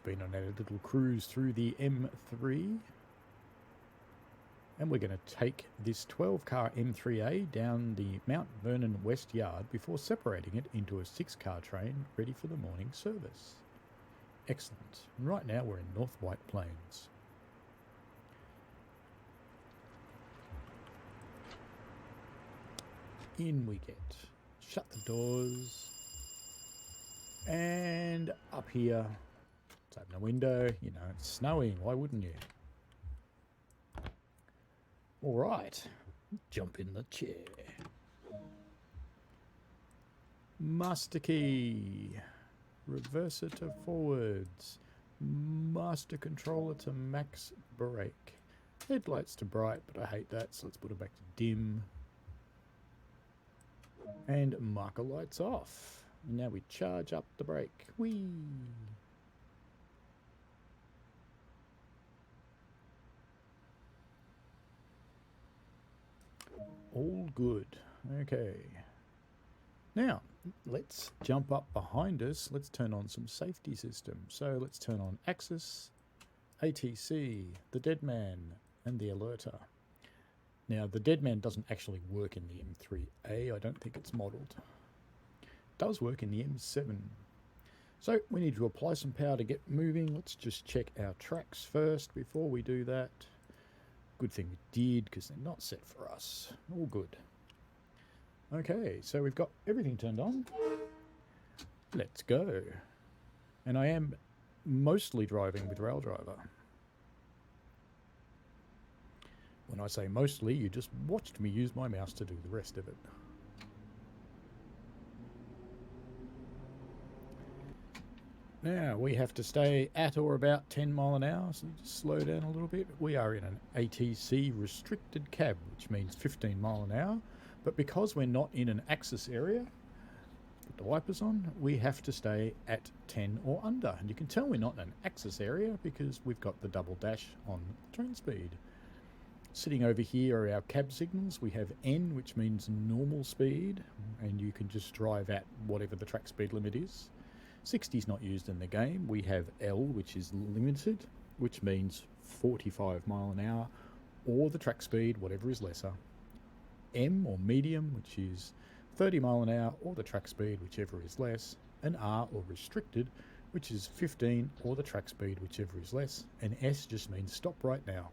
been on a little cruise through the M3, and we're going to take this 12-car M3A down the Mount Vernon West Yard before separating it into a 6-car train ready for the morning service. Excellent. Right now we're in North White Plains. In we get. Shut the doors. And up here, let's open a window. You know, it's snowing. Why wouldn't you? All right. Jump in the chair. Master key. Reverser to forwards. Master controller to max brake. Headlights to bright, but I hate that, so let's put it back to dim. And marker lights off. And now we charge up the brake. Whee! All good. Okay. Now, let's jump up behind us. Let's turn on some safety systems. So let's turn on Axis, ATC, the Dead Man, and the Alerter. Now, the Dead Man doesn't actually work in the M3A. I don't think it's modelled. It does work in the M7. So we need to apply some power to get moving. Let's just check our tracks first before we do that. Good thing we did, because they're not set for us. All good. Okay, so we've got everything turned on. Let's go. And I am mostly driving with Rail Driver. When I say mostly, you just watched me use my mouse to do the rest of it. Now, we have to stay at or about 10 mile an hour, so just slow down a little bit. We are in an ATC restricted cab, which means 15 mile an hour. But because we're not in an Axis area, put the wipers on, we have to stay at 10 or under. And you can tell we're not in an Axis area because we've got the double dash on train speed. Sitting over here are our cab signals. We have N, which means normal speed, and you can just drive at whatever the track speed limit is. 60 is not used in the game. We have L, which is limited, which means 45 mile an hour, or the track speed, whatever is lesser. M, or medium, which is 30 mile an hour, or the track speed, whichever is less. And R, or restricted, which is 15, or the track speed, whichever is less. And S just means stop right now.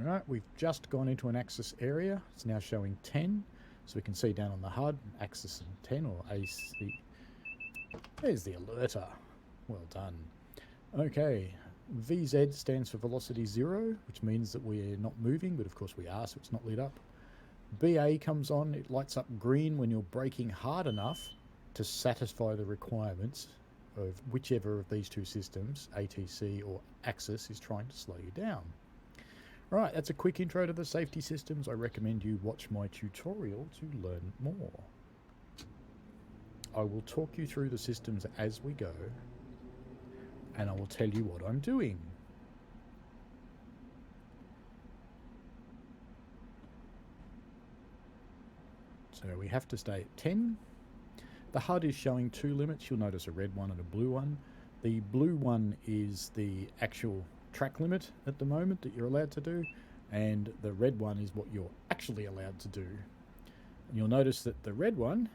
Alright, we've just gone into an Axis area. It's now showing 10, so we can see down on the HUD, Axis and 10, or AC. There's the alerter. Well done. Okay, VZ stands for velocity 0, which means that we're not moving, but of course we are, so it's not lit up. BA comes on, it lights up green when you're braking hard enough to satisfy the requirements of whichever of these two systems, ATC or Axis, is trying to slow you down. Right, that's a quick intro to the safety systems. I recommend you watch my tutorial to learn more. I will talk you through the systems as we go, and I will tell you what I'm doing. So we have to stay at 10. The HUD is showing two limits. You'll notice a red one and a blue one. The blue one is the actual track limit at the moment that you're allowed to do, and the red one is what you're actually allowed to do. And you'll notice that the red one,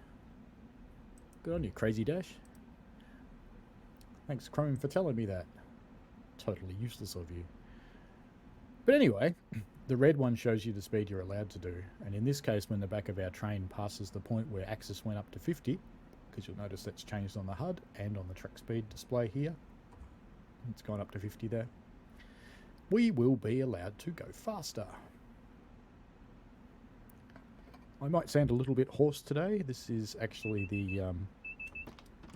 good on you, Crazy Dash. Thanks, Chrome, for telling me that. Totally useless of you. But anyway, the red one shows you the speed you're allowed to do, and in this case, when the back of our train passes the point where Axis went up to 50, because you'll notice that's changed on the HUD and on the track speed display here, it's gone up to 50 there, we will be allowed to go faster. I might sound a little bit hoarse today. This is actually the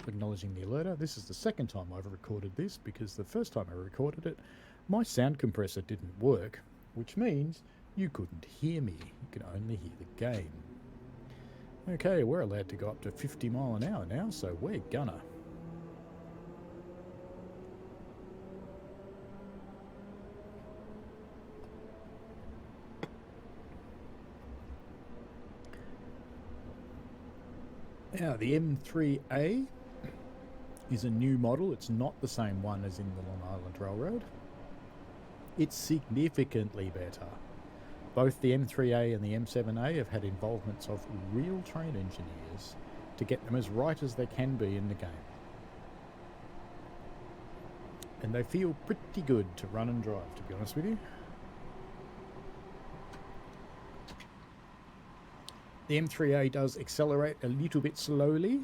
acknowledging the alerter. This is the second time I've recorded this, because the first time I recorded it, my sound compressor didn't work, which means you couldn't hear me. You could only hear the game. Okay, we're allowed to go up to 50 mile an hour now, so we're gonna. Now, the M3A is a new model. It's not the same one as in the Long Island Railroad. It's significantly better. Both the M3A and the M7A have had involvements of real train engineers to get them as right as they can be in the game. And they feel pretty good to run and drive, to be honest with you. The M3A does accelerate a little bit slowly,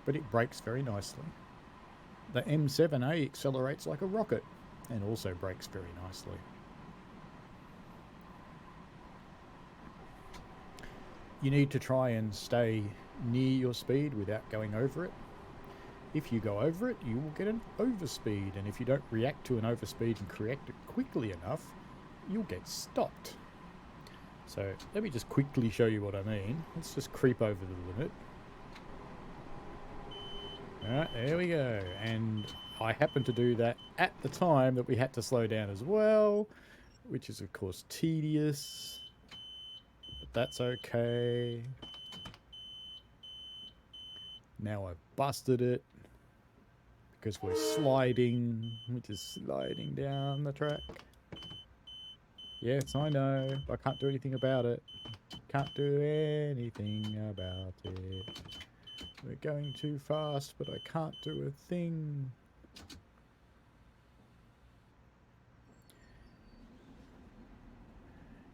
but it brakes very nicely. The M7A accelerates like a rocket and also brakes very nicely. You need to try and stay near your speed without going over it. If you go over it, you will get an overspeed, and if you don't react to an overspeed and correct it quickly enough, you'll get stopped. So let me just quickly show you what I mean. Let's just creep over the limit. Alright, there we go. And I happened to do that at the time that we had to slow down as well, which is of course tedious, but that's okay. Now I've busted it because we're sliding. We're just sliding down the track. Yes, I know. I can't do anything about it. Can't do anything about it. We're going too fast, but I can't do a thing.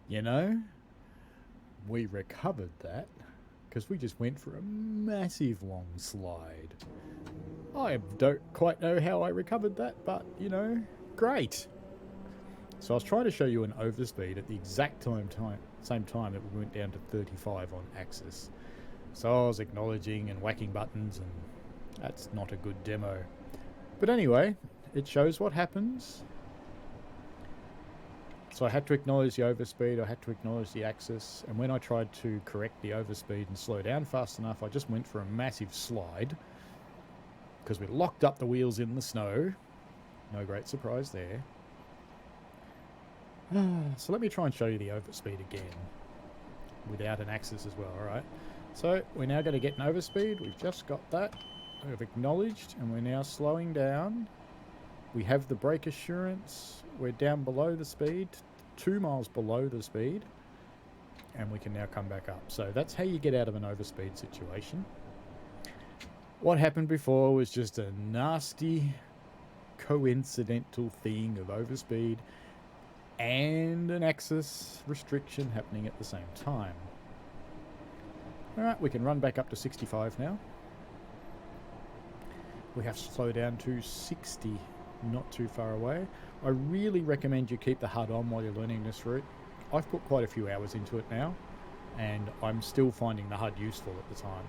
You know, we recovered that because we just went for a massive long slide. I don't quite know how I recovered that, but, you know, great. So I was trying to show you an overspeed at the exact same time that we went down to 35 on axis. So I was acknowledging and whacking buttons, and that's not a good demo. But anyway, it shows what happens. So I had to acknowledge the overspeed, I had to acknowledge the axis, and when I tried to correct the overspeed and slow down fast enough, I just went for a massive slide because we locked up the wheels in the snow. No great surprise there. So let me try and show you the overspeed again without an axis as well, alright? So we're now going to get an overspeed. We've just got that. We've acknowledged, and we're now slowing down. We have the brake assurance. We're down below the speed, 2 miles below the speed, and we can now come back up. So that's how you get out of an overspeed situation. What happened before was just a nasty coincidental thing of overspeed and an axis restriction happening at the same time. Alright, we can run back up to 65 now. We have to slow down to 60, not too far away. I really recommend you keep the HUD on while you're learning this route. I've put quite a few hours into it now, and I'm still finding the HUD useful at the time.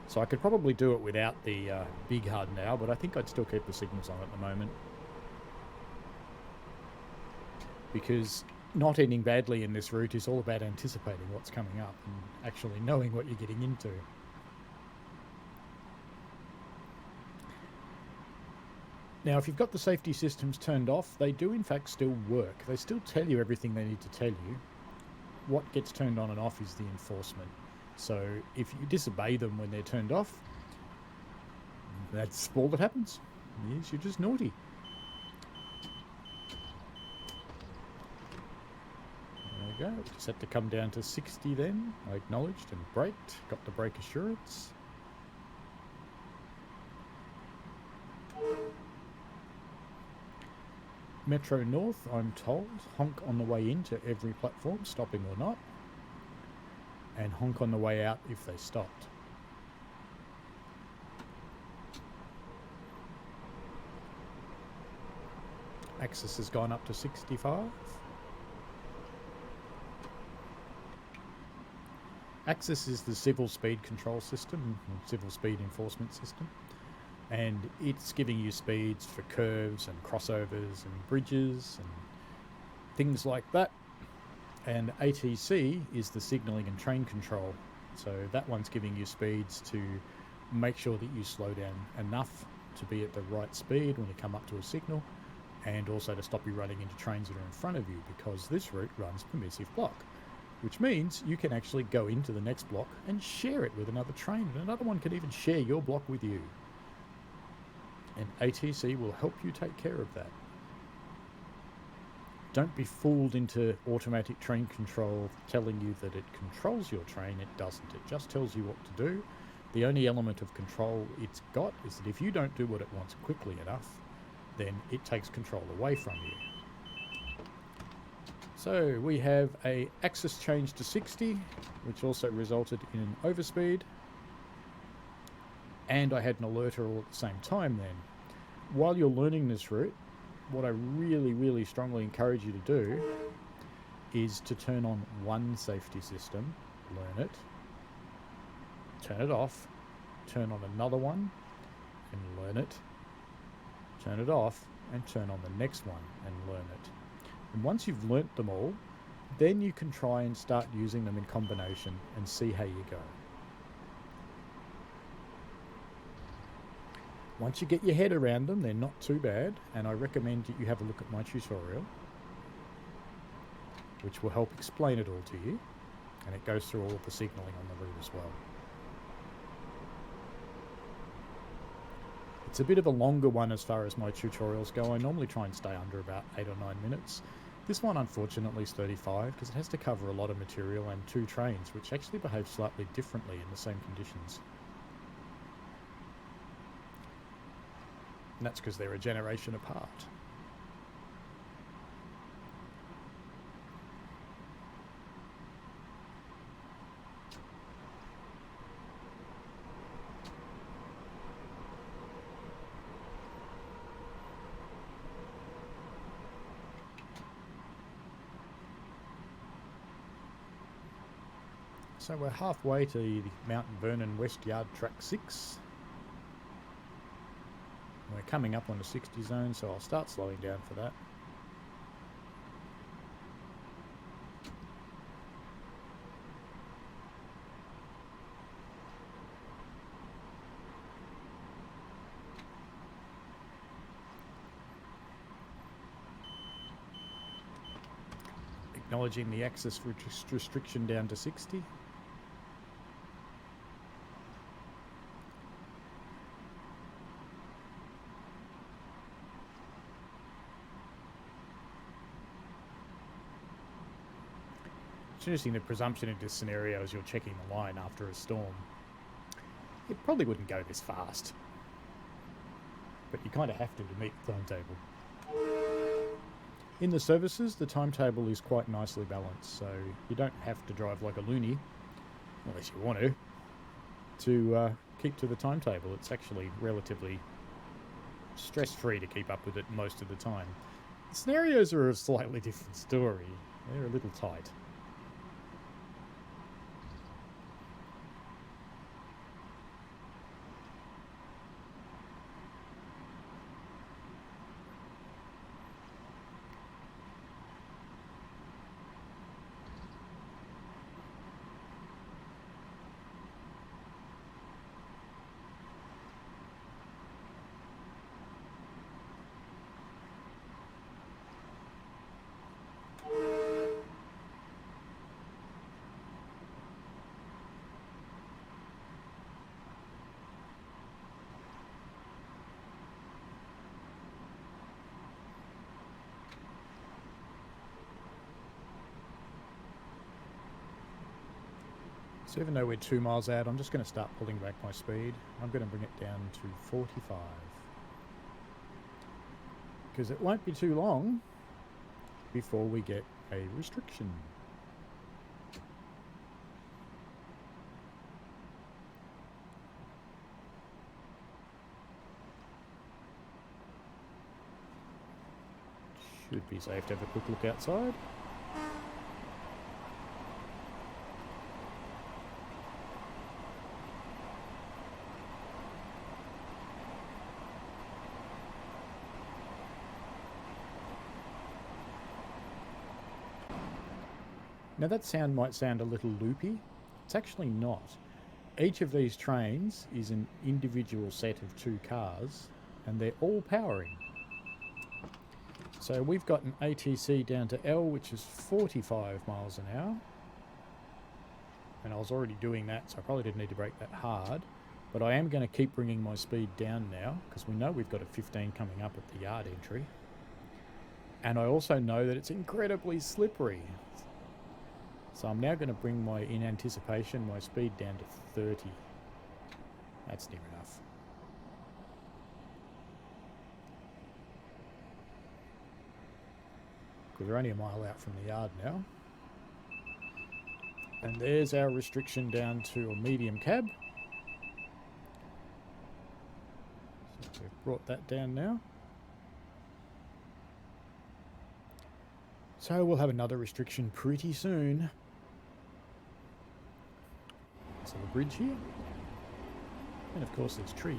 So I could probably do it without the big HUD now, but I think I'd still keep the signals on at the moment. Because not ending badly in this route is all about anticipating what's coming up and actually knowing what you're getting into. Now, if you've got the safety systems turned off, they do in fact still work. They still tell you everything they need to tell you. What gets turned on and off is the enforcement. So if you disobey them when they're turned off, that's all that happens. Yes, you're just naughty. There we go. Just had to come down to 60 then. I acknowledged and braked. Got the brake assurance. Metro North, I'm told, honk on the way into every platform, stopping or not, and honk on the way out if they stopped. Axis has gone up to 65. Axis is the civil speed control system, civil speed enforcement system, and it's giving you speeds for curves and crossovers and bridges and things like that. And ATC is the signalling and train control, so that one's giving you speeds to make sure that you slow down enough to be at the right speed when you come up to a signal, and also to stop you running into trains that are in front of you, because this route runs permissive block. which means you can actually go into the next block and share it with another train, and another one can even share your block with you. And ATC will help you take care of that. Don't be fooled into automatic train control telling you that it controls your train. It doesn't. It just tells you what to do. The only element of control it's got is that if you don't do what it wants quickly enough, then it takes control away from you. So we have a axis change to 60, which also resulted in an overspeed. And I had an alerter all at the same time then. While you're learning this route, what I really, really strongly encourage you to do is to turn on one safety system, learn it, turn it off, turn on another one and learn it, turn it off and turn on the next one and learn it. And once you've learnt them all, then you can try and start using them in combination and see how you go. Once you get your head around them, they're not too bad, and I recommend that you have a look at my tutorial, which will help explain it all to you, and it goes through all of the signalling on the route as well. It's a bit of a longer one as far as my tutorials go. I normally try and stay under about 8 or 9 minutes. This one unfortunately is 35 because it has to cover a lot of material and 2 trains, which actually behave slightly differently in the same conditions. And that's because they're a generation apart. So we're halfway to the Mount Vernon West Yard Track 6. We're coming up on the 60 zone, so I'll start slowing down for that. Acknowledging the access restriction down to 60. It's interesting, the presumption in this scenario is you're checking the line after a storm. It probably wouldn't go this fast, but you kind of have to meet the timetable. In the services, the timetable is quite nicely balanced, so you don't have to drive like a loony, unless you want to keep to the timetable. It's actually relatively stress-free to keep up with it most of the time. The scenarios are a slightly different story. They're a little tight. So even though we're 2 miles out, I'm just going to start pulling back my speed. I'm going to bring it down to 45. Because it won't be too long before we get a restriction. Should be safe to have a quick look outside. Now that sound might sound a little loopy. It's actually not. Each of these trains is an individual set of 2 cars, and they're all powering. So we've got an ATC down to L, which is 45 miles an hour. and I was already doing that, so I probably didn't need to brake that hard. But I am going to keep bringing my speed down now, because we know we've got a 15 coming up at the yard entry. And I also know that it's incredibly slippery. So I'm now going to bring in anticipation, my speed down to 30. That's near enough. Because we're only a mile out from the yard now. And there's our restriction down to a medium cab. So we've brought that down now. So we'll have another restriction pretty soon. So the bridge here. And of course there's trees.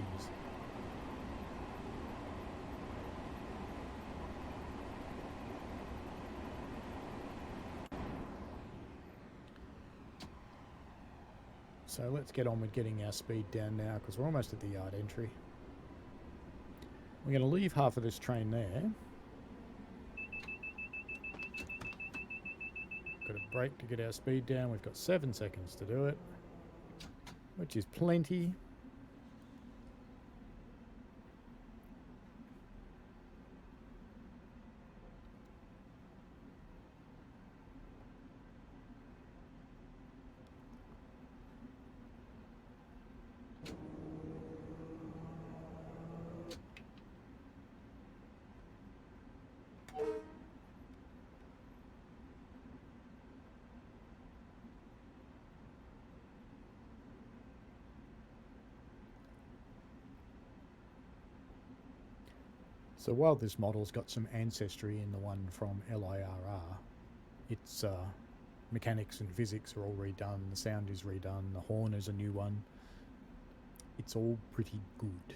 So let's get on with getting our speed down now, because we're almost at the yard entry. We're going to leave half of this train there. Got a brake to get our speed down. We've got 7 seconds to do it, which is plenty. So while this model's got some ancestry in the one from LIRR, its mechanics and physics are all redone, the sound is redone, the horn is a new one. It's all pretty good.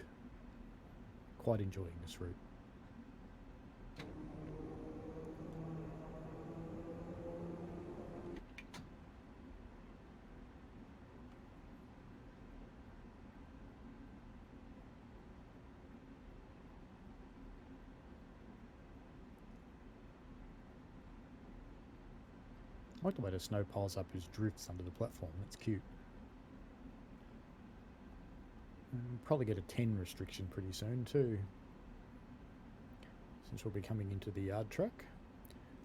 Quite enjoying this route. I like the way the snow piles up as drifts under the platform. That's cute. Probably get a 10 restriction pretty soon too, since we'll be coming into the yard track.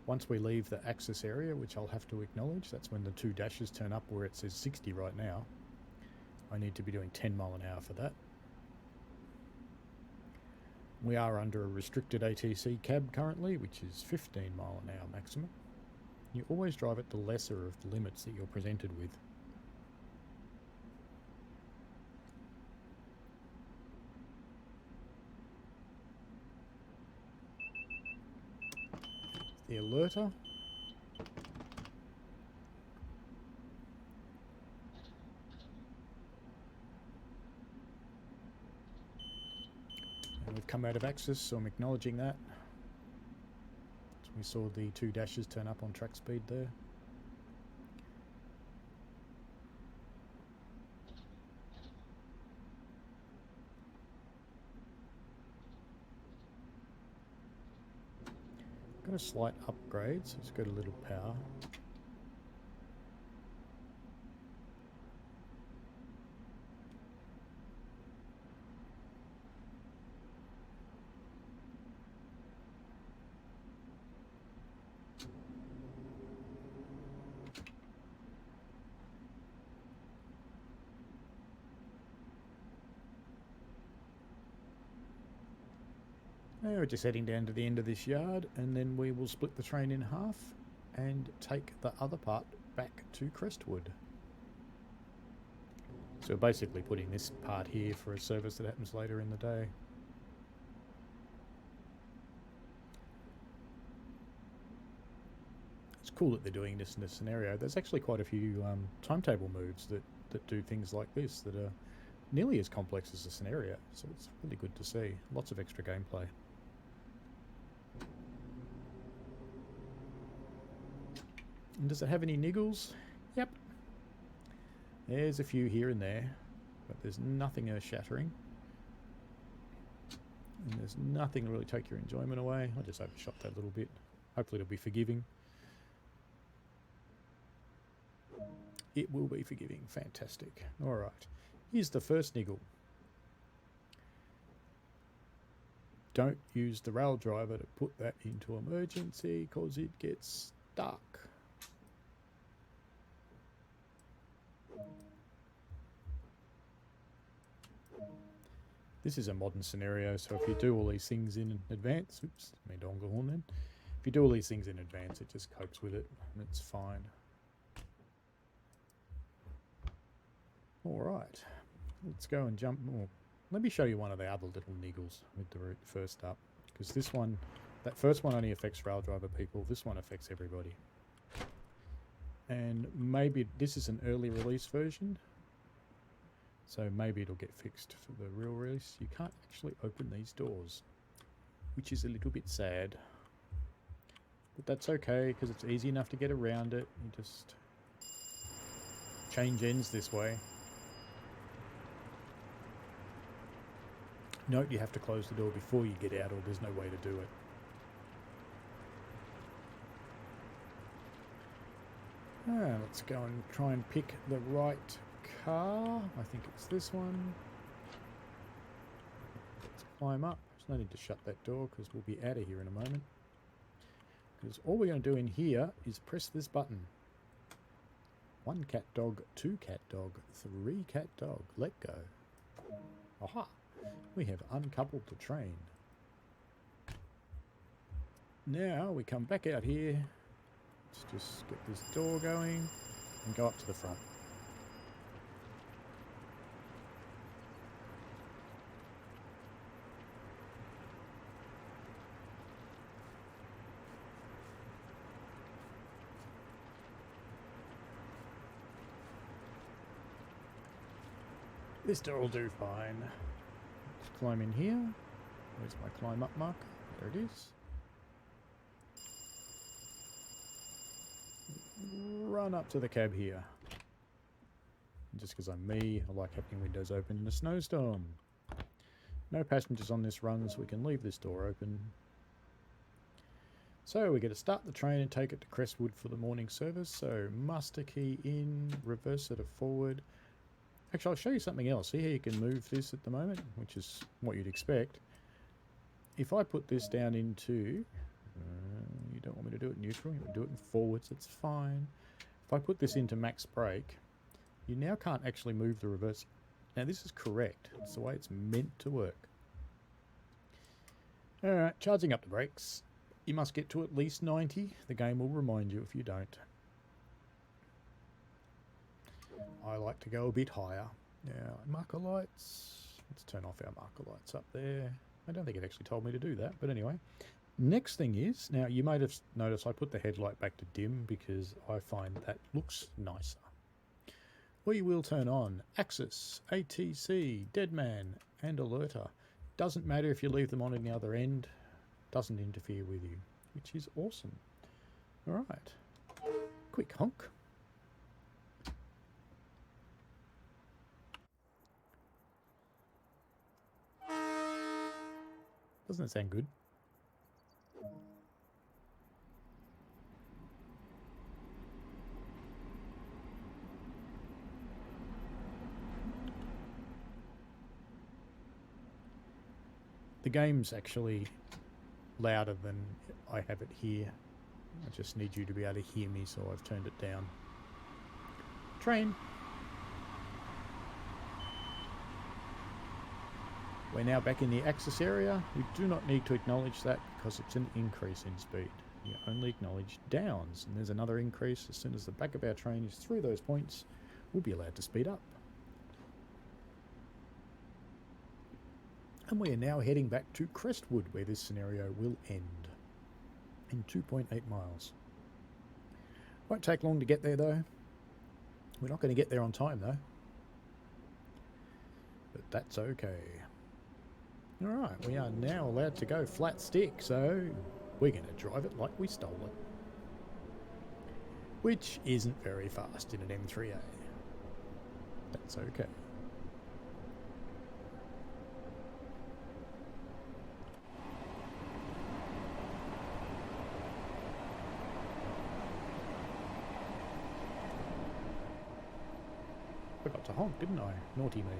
Once we leave the access area, which I'll have to acknowledge, that's when the 2 dashes turn up where it says 60 right now. I need to be doing 10 mile an hour for that. We are under a restricted ATC cab currently, which is 15 mile an hour maximum. You always drive at the lesser of the limits that you're presented with. The alerter. And we've come out of access, so I'm acknowledging that. We saw the 2 dashes turn up on track speed there. Got a slight upgrade, so it's got a little power. Now we're just heading down to the end of this yard, and then we will split the train in half and take the other part back to Crestwood. So we're basically putting this part here for a service that happens later in the day. It's cool that they're doing this in this scenario. There's actually quite a few timetable moves that do things like this that are nearly as complex as the scenario, so it's really good to see. Lots of extra gameplay. And does it have any niggles? Yep. There's a few here and there, but there's nothing earth-shattering. And there's nothing to really take your enjoyment away. I just overshot that a little bit. Hopefully it'll be forgiving. it will be forgiving. Fantastic. All right. Here's the first niggle. Don't use the rail driver to put that into emergency because it gets stuck. This is a modern scenario, so if you do all these things in advance, oops, I mean dongle horn then. If you do all these things in advance, it just copes with it and it's fine. Alright, let's go and jump more. Let me show you one of the other little niggles with the route first up. Because this one, that first one only affects rail driver people, this one affects everybody. And maybe this is an early release version. So maybe it'll get fixed for the real release. You can't actually open these doors, which is a little bit sad. But that's okay, because it's easy enough to get around it. You just change ends this way. Note you have to close the door before you get out, or there's no way to do it. Let's go and try and pick the right car. I think it's this one. Let's climb up. There's no need to shut that door because we'll be out of here in a moment. Because all we're going to do in here is press this button. 1 cat dog, 2 cat dog, 3 cat dog. Let go. Aha! We have uncoupled the train. Now we come back out here. Let's just get this door going and go up to the front. This door will do fine. Let's climb in here. Where's my climb up marker? There it is. Run up to the cab here. Just because I'm me, I like having windows open in a snowstorm. No passengers on this run, so we can leave this door open. So we're going to start the train and take it to Crestwood for the morning service. So master key in, reverse it to forward. Actually, I'll show you something else. See how you can move this at the moment, which is what you'd expect. If I put this down into... you don't want me to do it neutral, you want to do it in forwards, it's fine. If I put this into max brake, you now can't actually move the reverse. Now this is correct. It's the way it's meant to work. Alright, charging up the brakes. You must get to at least 90. The game will remind you if you don't. I like to go a bit higher. Now, marker lights. Let's turn off our marker lights up there. I don't think it actually told me to do that, but anyway. Next thing is, now you might have noticed I put the headlight back to dim because I find that looks nicer. We will turn on Axis, ATC, Deadman, and Alerter. Doesn't matter if you leave them on the other end. Doesn't interfere with you, which is awesome. Alright. Quick honk. Doesn't it sound good? The game's actually louder than I have it here. I just need you to be able to hear me, so I've turned it down. Train. We're now back in the Axis area. We do not need to acknowledge that because it's an increase in speed. You only acknowledge downs, and there's another increase. As soon as the back of our train is through those points, we'll be allowed to speed up. And we are now heading back to Crestwood, where this scenario will end in 2.8 miles. Won't take long to get there though. We're not going to get there on time though. But that's okay. Alright, we are now allowed to go flat stick, so we're going to drive it like we stole it. Which isn't very fast in an M3A. That's okay. Forgot to honk, didn't I? Naughty me.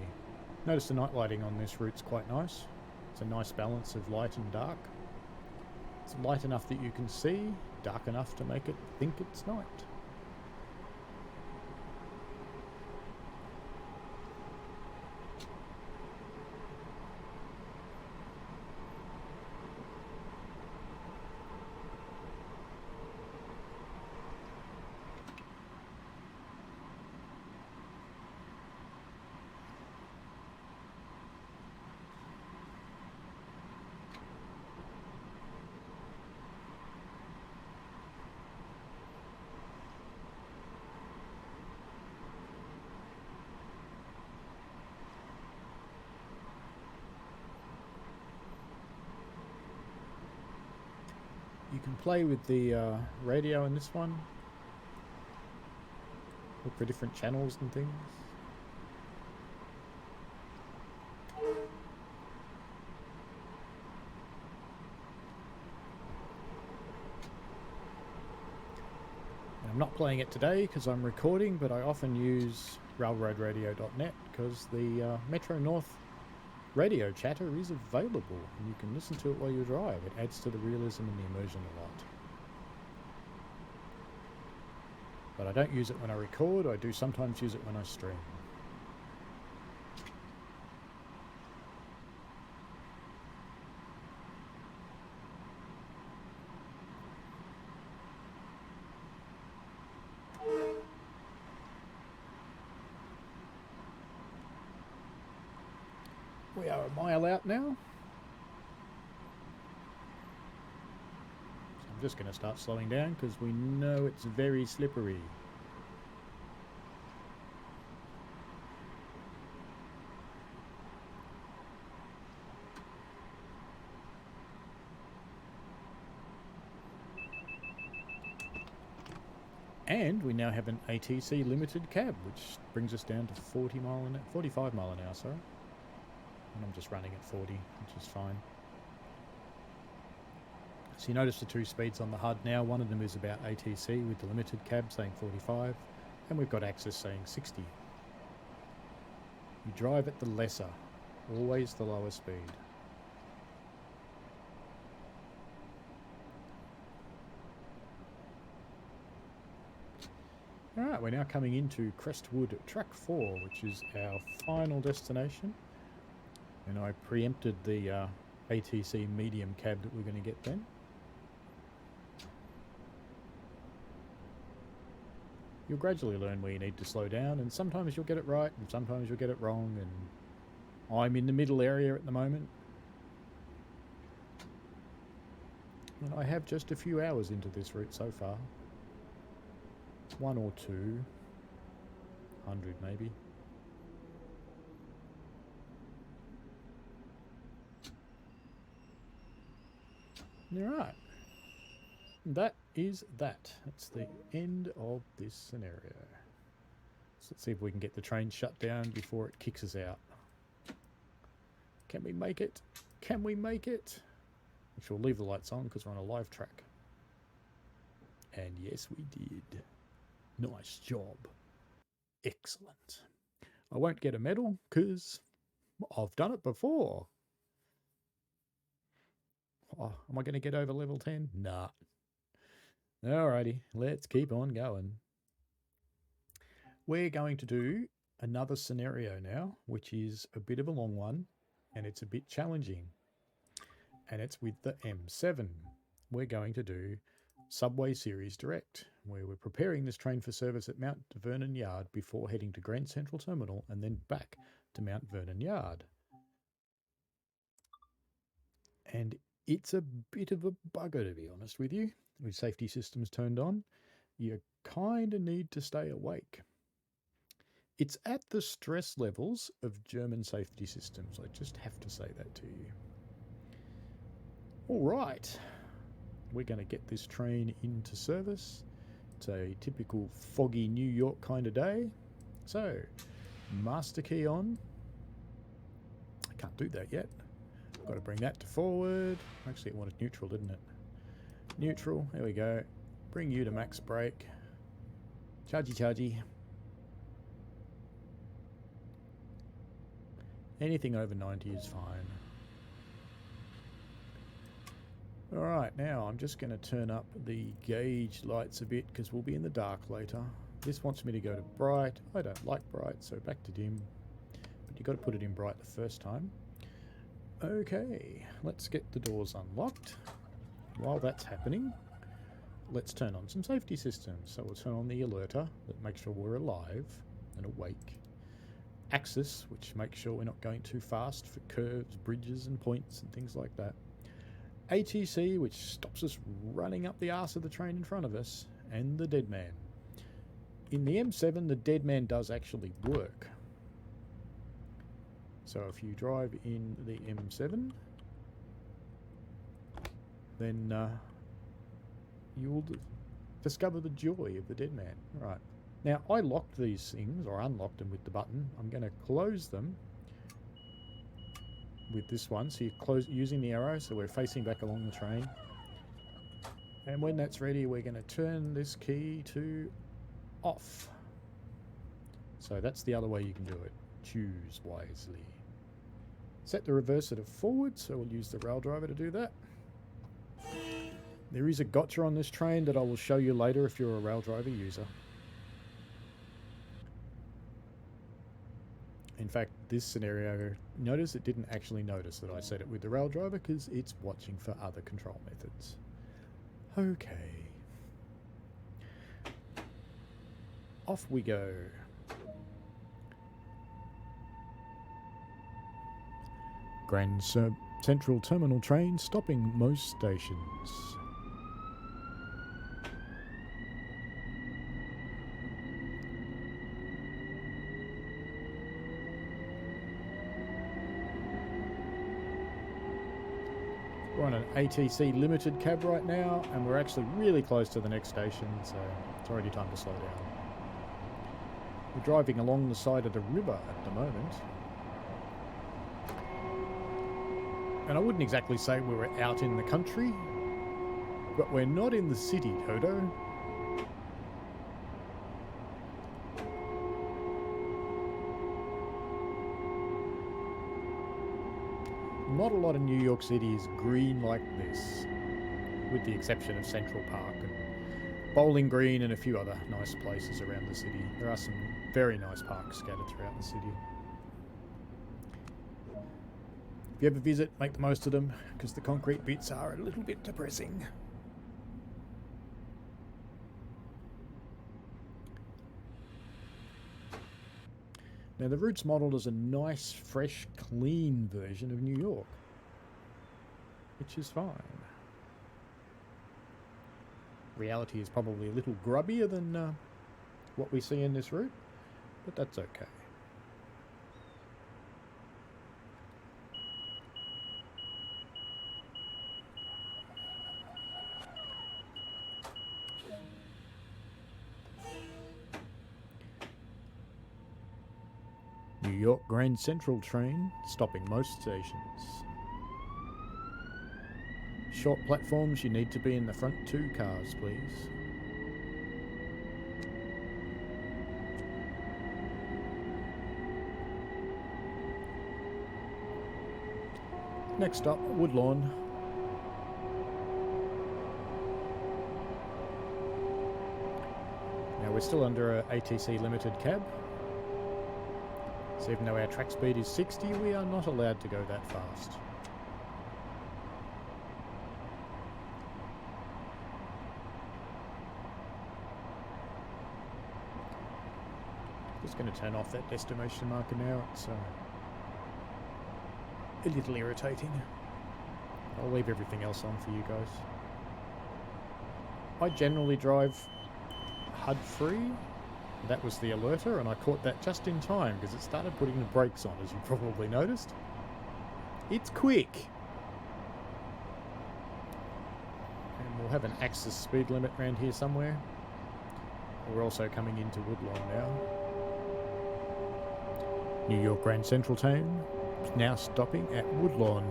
Notice the night lighting on this route's quite nice. It's a nice balance of light and dark. It's light enough that you can see, dark enough to make it think it's night. You can play with the radio in this one. Look for different channels and things. I'm not playing it today because I'm recording, but I often use railroadradio.net because the Metro North radio chatter is available and you can listen to it while you drive. It adds to the realism and the immersion a lot. But I don't use it when I record. I do sometimes use it when I stream. We are a mile out now. So I'm just going to start slowing down because we know it's very slippery. And we now have an ATC limited cab, which brings us down to 45 mile an hour, sorry. And I'm just running at 40, which is fine. So you notice the two speeds on the HUD now. One of them is about ATC with the limited cab saying 45, and we've got access saying 60. You drive at the lesser, always the lower speed. Alright, we're now coming into Crestwood Track 4, which is our final destination. And I preempted the ATC medium cab that we're going to get then. You'll gradually learn where you need to slow down, and sometimes you'll get it right, and sometimes you'll get it wrong, and I'm in the middle area at the moment. And I have just a few hours into this route so far. 1 or 200 maybe. Alright, that is that. That's the end of this scenario. So let's see if we can get the train shut down before it kicks us out. Can we make it? Can we make it? Which we'll leave the lights on because we're on a live track. And yes, we did. Nice job. Excellent. I won't get a medal because I've done it before. Oh, am I going to get over level 10? Nah. Alrighty, let's keep on going. We're going to do another scenario now, which is a bit of a long one, and it's a bit challenging. And it's with the M7. We're going to do Subway Series Direct, where we're preparing this train for service at Mount Vernon Yard before heading to Grand Central Terminal and then back to Mount Vernon Yard. And it's a bit of a bugger, to be honest with you. With safety systems turned on, you kind of need to stay awake. It's at the stress levels of German safety systems. I just have to say that to you. All right. We're going to get this train into service. It's a typical foggy New York kind of day. So, master key on. I can't do that yet. Got to bring that to forward. Actually, it wanted neutral, didn't it? Neutral. There we go. Bring you to max brake. Chargy, chargy. Anything over 90 is fine. Alright, now I'm just going to turn up the gauge lights a bit because we'll be in the dark later. This wants me to go to bright. I don't like bright, so back to dim. But you've got to put it in bright the first time. Okay, let's get the doors unlocked. While that's happening, let's turn on some safety systems. So we'll turn on the alerter that makes sure we're alive and awake. Axis, which makes sure we're not going too fast for curves, bridges and points and things like that. ATC, which stops us running up the arse of the train in front of us. And the dead man. In the M7, the dead man does actually work. So if you drive in the M7, then you'll discover the joy of the dead man. Right. Now, I locked these things, or unlocked them with the button. I'm going to close them with this one. So you close using the arrow, so we're facing back along the train. And when that's ready, we're going to turn this key to off. So that's the other way you can do it. Choose wisely. Set the reverser to forward, so we'll use the rail driver to do that. There is a gotcha on this train that I will show you later if you're a rail driver user. In fact, this scenario, notice it didn't actually notice that I set it with the rail driver because it's watching for other control methods. Okay. Off we go. Grand Central Terminal train stopping most stations. We're on an ATC limited cab right now, and we're actually really close to the next station, so it's already time to slow down. We're driving along the side of the river at the moment. And I wouldn't exactly say we were out in the country, but we're not in the city, Toto. Not a lot of New York City is green like this, with the exception of Central Park and Bowling Green and a few other nice places around the city. There are some very nice parks scattered throughout the city. If you ever visit, make the most of them, because the concrete bits are a little bit depressing. Now the Roots model is a nice, fresh, clean version of New York, which is fine. Reality is probably a little grubbier than what we see in this route, but that's okay. New York Grand Central train stopping most stations. Short platforms, you need to be in the front 2 cars, please. Next stop, Woodlawn. Now we're still under a ATC limited cab. So even though our track speed is 60, we are not allowed to go that fast. Just going to turn off that destination marker now. It's a little irritating. I'll leave everything else on for you guys. I generally drive HUD free. That was the alerter, and I caught that just in time because it started putting the brakes on, as you probably noticed. It's quick. And we'll have an Axis speed limit around here somewhere. We're also coming into Woodlawn now. New York Grand Central train now stopping at Woodlawn.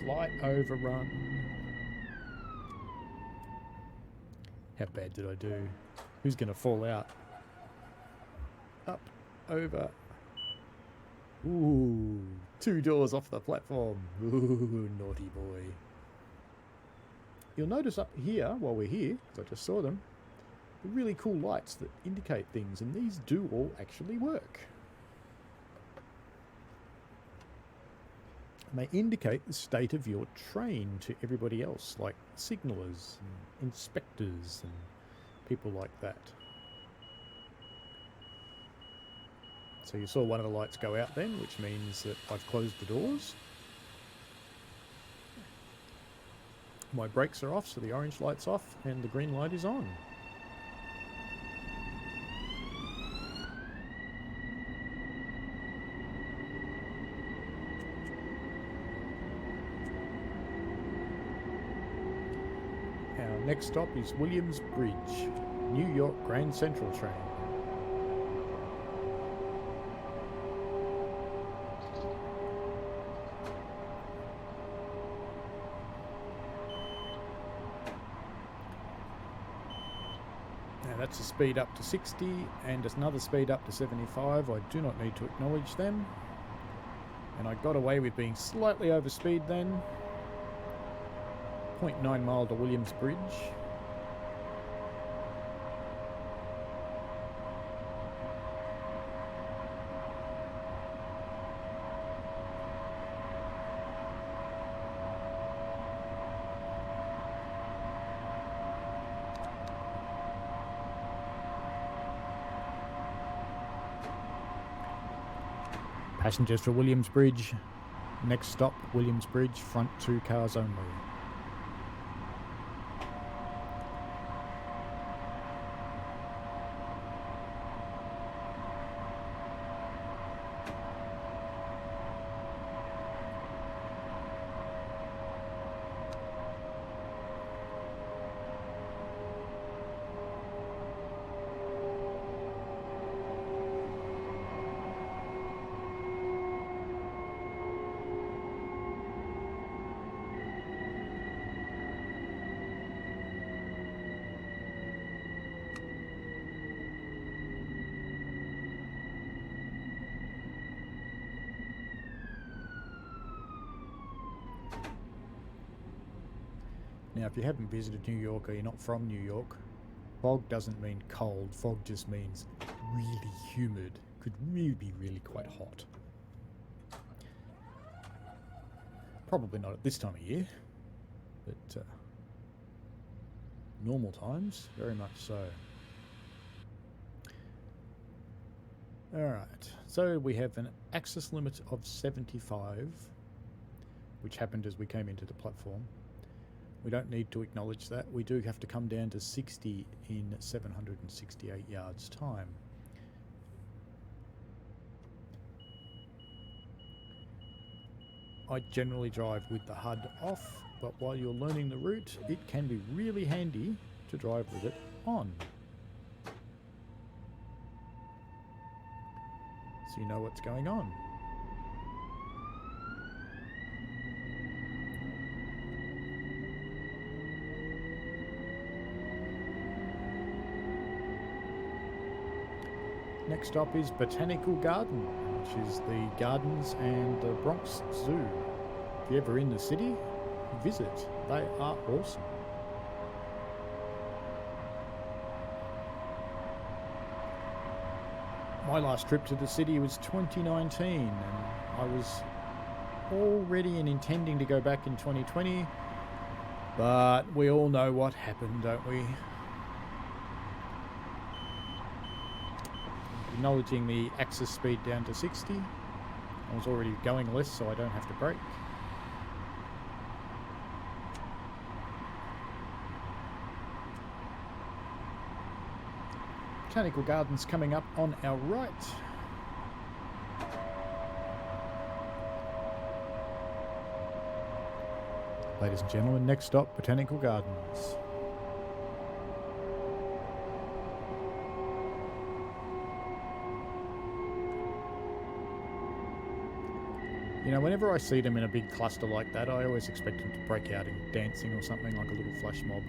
Slight overrun. How bad did I do? Who's going to fall out? Up, over. Ooh, 2 doors off the platform. Ooh, naughty boy. You'll notice up here, while we're here, because I just saw them, the really cool lights that indicate things, and these do all actually work. And they indicate the state of your train to everybody else, like signallers and inspectors and people like that. So you saw one of the lights go out then, which means that I've closed the doors. My brakes are off, so the orange light's off and the green light is on. Our next stop is Williams Bridge, New York Grand Central train. That's a speed up to 60 and another speed up to 75. I do not need to acknowledge them. And I got away with being slightly over speed then. 0.9 mile to Williams Bridge. Passengers for Williams Bridge. Next stop, Williams Bridge, front 2 cars only. Now, if you haven't visited New York or you're not from New York, fog doesn't mean cold. Fog just means really humid. Could really be really quite hot. Probably not at this time of year, but normal times, very much so. Alright, so we have an access limit of 75, which happened as we came into the platform. We don't need to acknowledge that. We do have to come down to 60 in 768 yards time. I generally drive with the HUD off, but while you're learning the route, it can be really handy to drive with it on. So you know what's going on. Next stop is Botanical Garden, which is the gardens and the Bronx Zoo. If you're ever in the city, visit. They are awesome. My last trip to the city was 2019, and I was all ready and intending to go back in 2020, but we all know what happened, don't we? Acknowledging the access speed down to 60. I was already going less, so I don't have to brake. Botanical Gardens coming up on our right. Ladies and gentlemen, next stop, Botanical Gardens. You know, whenever I see them in a big cluster like that, I always expect them to break out in dancing or something, like a little flash mob.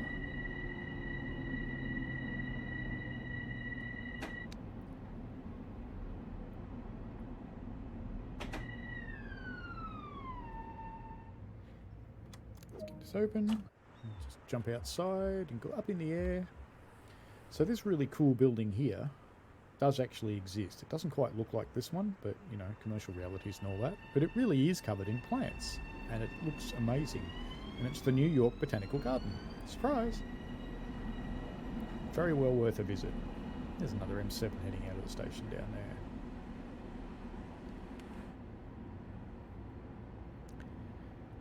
Doors open. Just jump outside and go up in the air. So this really cool building here does actually exist. It doesn't quite look like this one, but you know, commercial realities and all that. But it really is covered in plants, and it looks amazing. And it's the New York Botanical Garden. Surprise! Very well worth a visit. There's another M7 heading out of the station down there.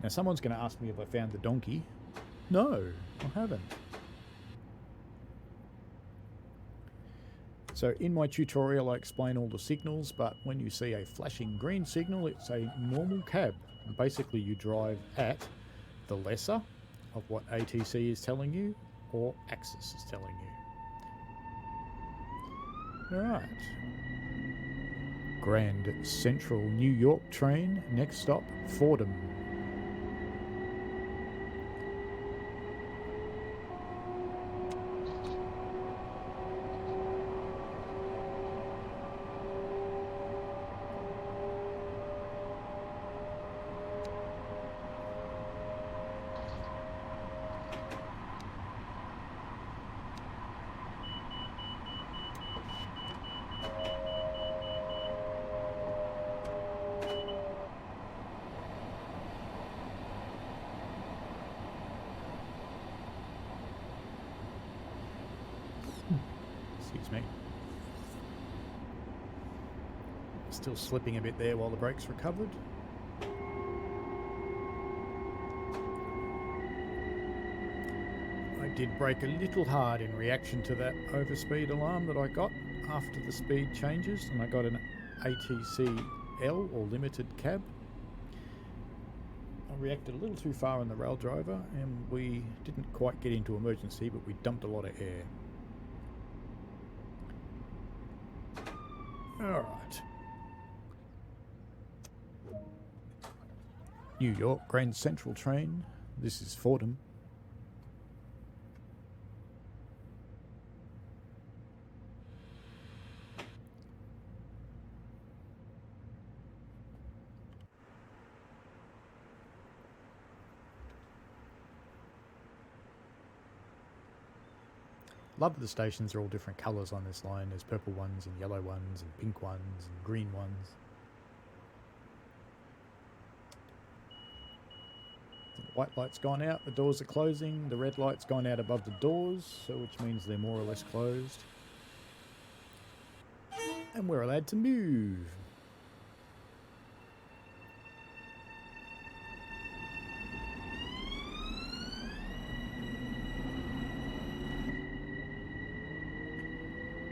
Now someone's going to ask me if I found the donkey. No, I haven't. So in my tutorial I explain all the signals, but when you see a flashing green signal, it's a normal cab. And basically you drive at the lesser of what ATC is telling you or Axis is telling you. Alright. Grand Central New York train, next stop Fordham. Excuse me. Still slipping a bit there while the brakes recovered. I did brake a little hard in reaction to that overspeed alarm that I got after the speed changes, and I got an ATC L or limited cab. I reacted a little too far on the rail driver, and we didn't quite get into emergency, but we dumped a lot of air. Alright. New York Grand Central train. This is Fordham. Love that the stations are all different colours on this line. There's purple ones and yellow ones and pink ones and green ones. The white light's gone out, the doors are closing, the red light's gone out above the doors, so which means they're more or less closed. And we're allowed to move.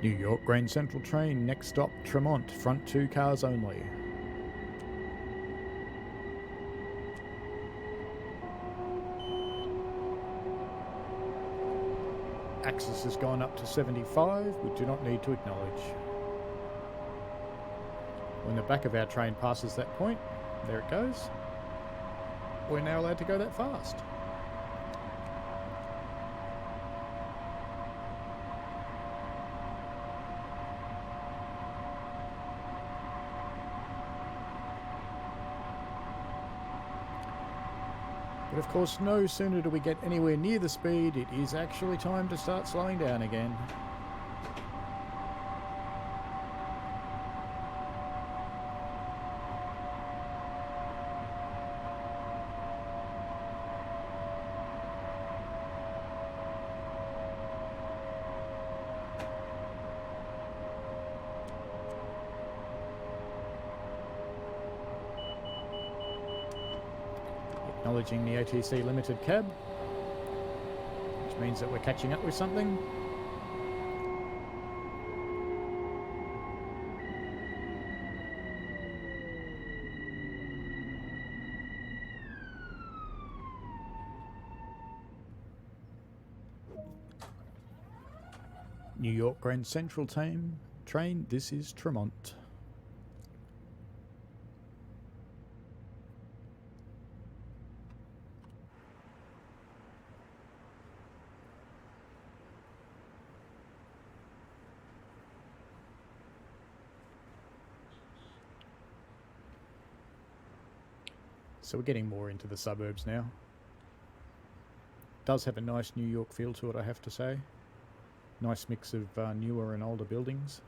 New York Grand Central train, next stop Tremont, front 2 cars only. Axis has gone up to 75, we do not need to acknowledge. When the back of our train passes that point, there it goes. We're now allowed to go that fast. But of course, no sooner do we get anywhere near the speed, it is actually time to start slowing down again. Acknowledging the ATC limited cab, which means that we're catching up with something. New York Grand Central train, this is Tremont. So we're getting more into the suburbs now. does have a nice New York feel to it, I have to say. Nice mix of newer and older buildings.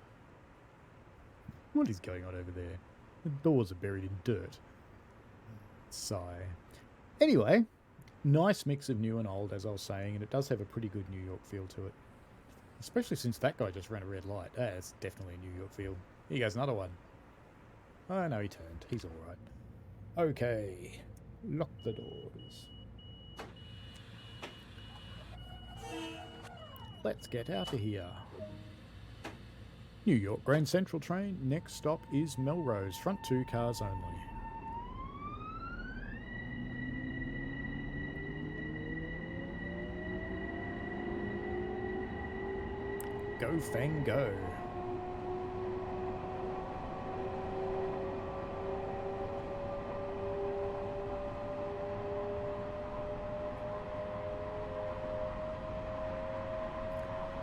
What is going on over there? The doors are buried in dirt. Sigh. Anyway, nice mix of new and old, as I was saying, and it does have a pretty good New York feel to it. Especially since that guy just ran a red light. That's definitely a New York feel. Here goes another one. Oh no, he turned. He's alright. Okay. Lock the doors. Let's get out of here. New York Grand Central train. Next stop is Melrose. Front 2 cars only. Go Fang go.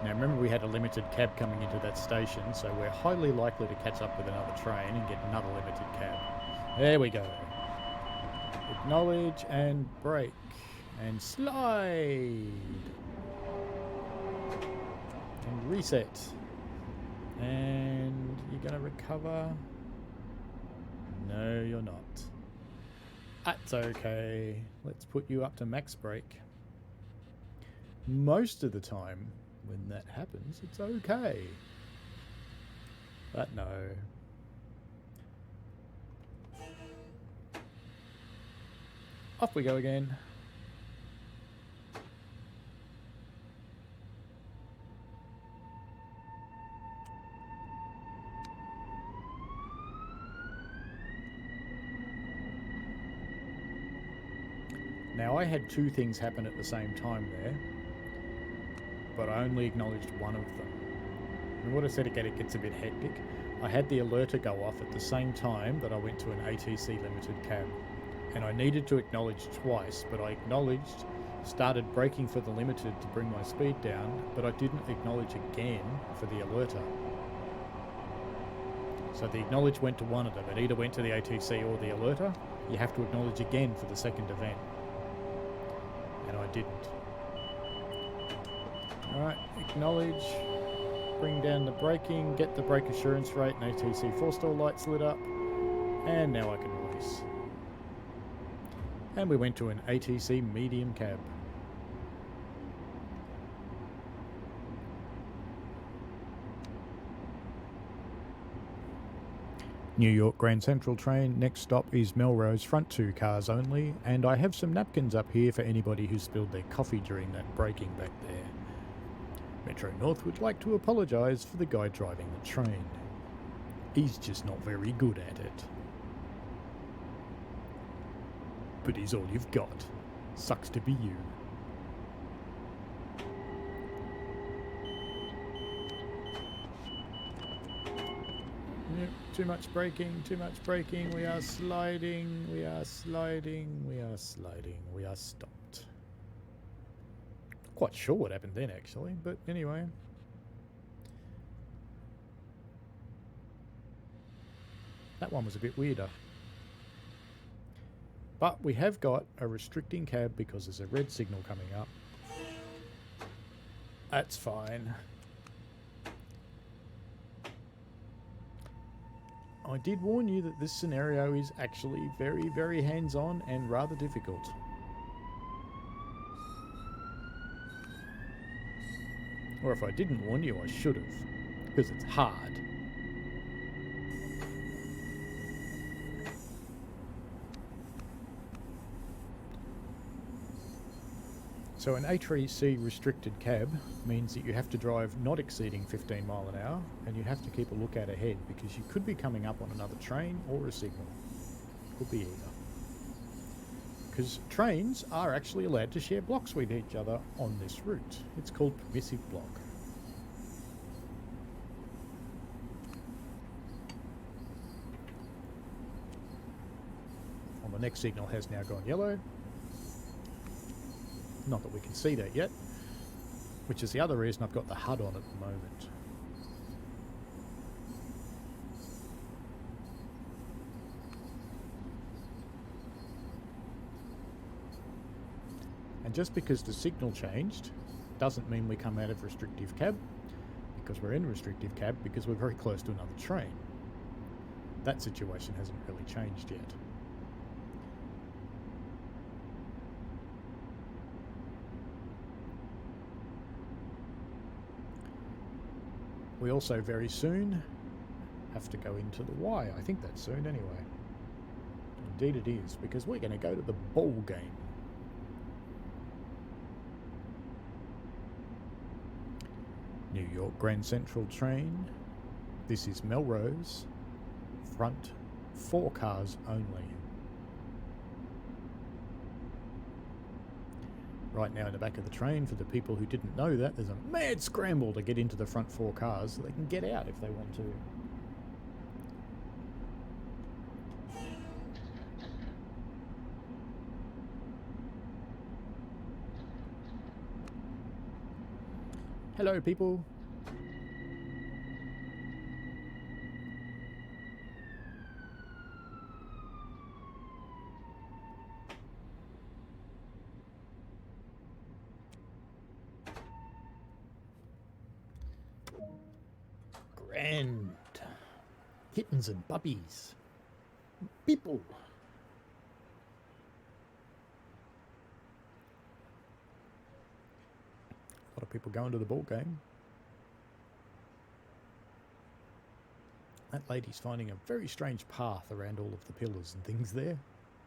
Now remember, we had a limited cab coming into that station, so we're highly likely to catch up with another train and get another limited cab. There we go. Acknowledge and brake and slide. And reset. And you're going to recover. No, you're not. That's okay. Let's put you up to max brake. Most of the time, when that happens, it's okay. But no. Off we go again. Now I had two things happen at the same time there, but I only acknowledged one of them. And what I said again, it gets a bit hectic. I had the alerter go off at the same time that I went to an ATC limited cab. And I needed to acknowledge twice, but I acknowledged, started braking for the limited to bring my speed down, but I didn't acknowledge again for the alerter. So the acknowledge went to one of them. It either went to the ATC or the alerter. You have to acknowledge again for the second event. And I didn't. Alright, acknowledge, bring down the braking, get the brake assurance rate and ATC 4-stall lights lit up, and now I can release. And we went to an ATC medium cab. New York Grand Central train, next stop is Melrose, front 2 cars only, and I have some napkins up here for anybody who spilled their coffee during that braking back there. Metro North would like to apologise for the guy driving the train. He's just not very good at it. But he's all you've got. Sucks to be you. Yep, too much braking, we are sliding, we are sliding, we are sliding, we are stopped. Not quite sure what happened then actually, but anyway. That one was a bit weirder. But we have got a restricting cab because there's a red signal coming up. That's fine. I did warn you that this scenario is actually very, very hands-on and rather difficult. Or if I didn't warn you, I should have, because it's hard. So an A3C restricted cab means that you have to drive not exceeding 15 mile an hour, and you have to keep a lookout ahead because you could be coming up on another train or a signal. Could be either. Because trains are actually allowed to share blocks with each other on this route. It's called permissive block. Well, the next signal has now gone yellow. Not that we can see that yet, which is the other reason I've got the HUD on at the moment. And just because the signal changed doesn't mean we come out of restrictive cab, because we're in restrictive cab because we're very close to another train. That situation hasn't really changed yet. We also very soon have to go into the Y. I think that's soon anyway. Indeed it is, because we're going to go to the ball game. New York Grand Central train. This is Melrose. Front 4 cars only. Right now in the back of the train, for the people who didn't know that, there's a mad scramble to get into the front 4 cars so they can get out if they want to. Hello, people. Grand kittens and puppies. People. A lot of people going to the ball game. That lady's finding a very strange path around all of the pillars and things there.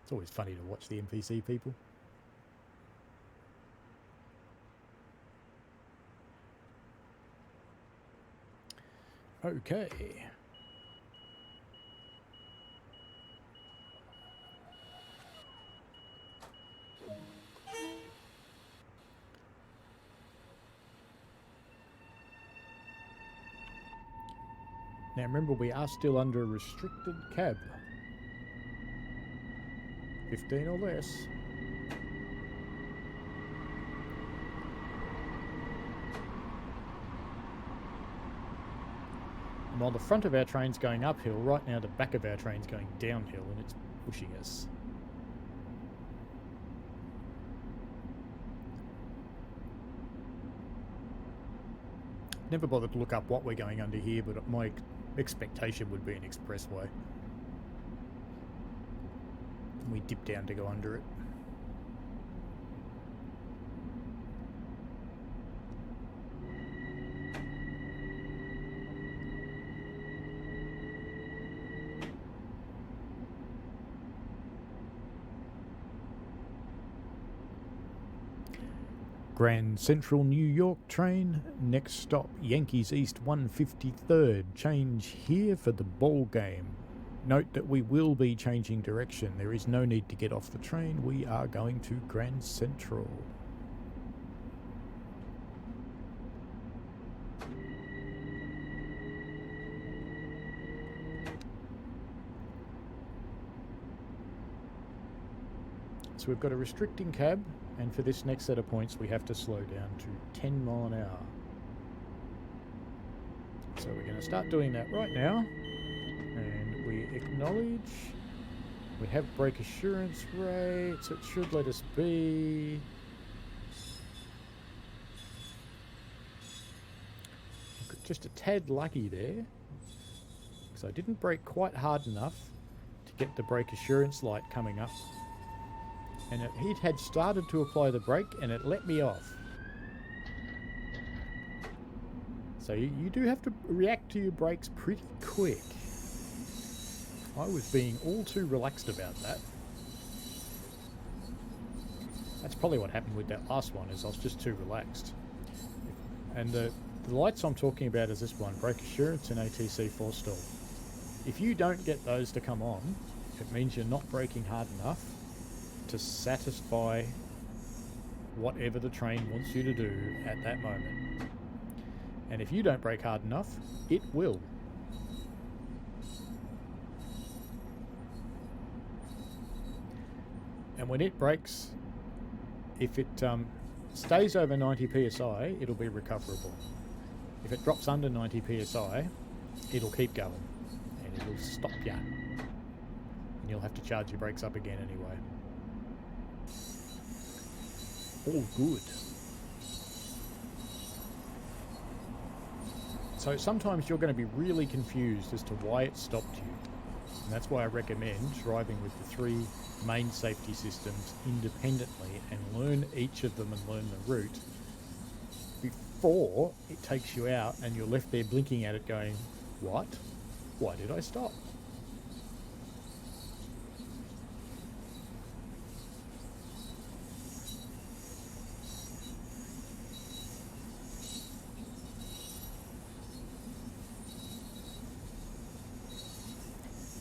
It's always funny to watch the NPC people. Okay. Now remember, we are still under a restricted cab. 15 or less. And while the front of our train's going uphill, right now the back of our train's going downhill and it's pushing us. Never bothered to look up what we're going under here, but my expectation would be an expressway. We dip down to go under it. Grand Central New York train, next stop Yankees East 153rd. Change here for the ball game. Note that we will be changing direction. There is no need to get off the train. We are going to Grand Central. So we've got a restricting cab, and for this next set of points we have to slow down to 10 mile an hour. So we're going to start doing that right now, and we acknowledge. We have brake assurance rates. It should let us be. Just a tad lucky there, because I didn't brake quite hard enough to get the brake assurance light coming up. And it had started to apply the brake and it let me off. So you do have to react to your brakes pretty quick. I was being all too relaxed about that. That's probably what happened with that last one, is I was just too relaxed. And the lights I'm talking about is this one, brake assurance and ATC forestall. If you don't get those to come on, it means you're not braking hard enough to satisfy whatever the train wants you to do at that moment. And if you don't brake hard enough, it will. And when it brakes, if it stays over 90 psi, it'll be recoverable. If it drops under 90 psi, it'll keep going and it'll stop you. And you'll have to charge your brakes up again anyway. all good. So sometimes you're going to be really confused as to why it stopped you. And that's why I recommend driving with the 3 main safety systems independently and learn each of them and learn the route before it takes you out and you're left there blinking at it going, what? Why did I stop?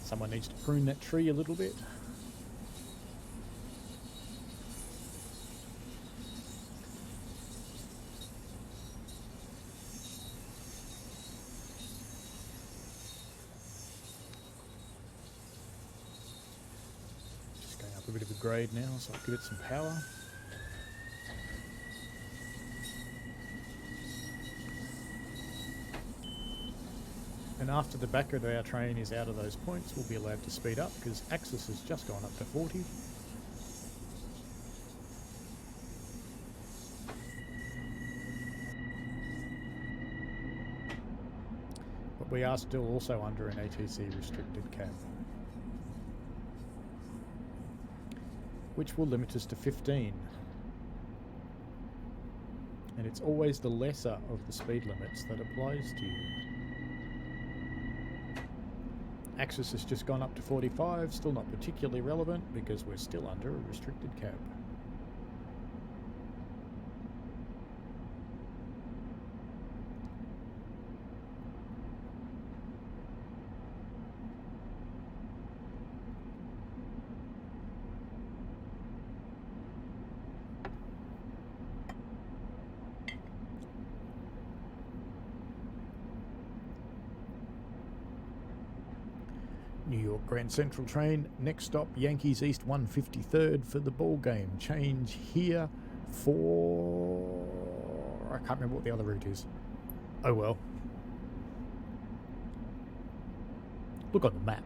Someone needs to prune that tree a little bit. Just going up a bit of a grade now, so I'll give it some power. And after the back of our train is out of those points, we'll be allowed to speed up because axis has just gone up to 40. But we are still also under an ATC restricted cab, which will limit us to 15. And it's always the lesser of the speed limits that applies to you. Axis has just gone up to 45, still not particularly relevant because we're still under a restricted cab. New York Grand Central train, next stop Yankees East 153rd for the ball game. Change here for... I can't remember what the other route is. Oh well. Look on the map.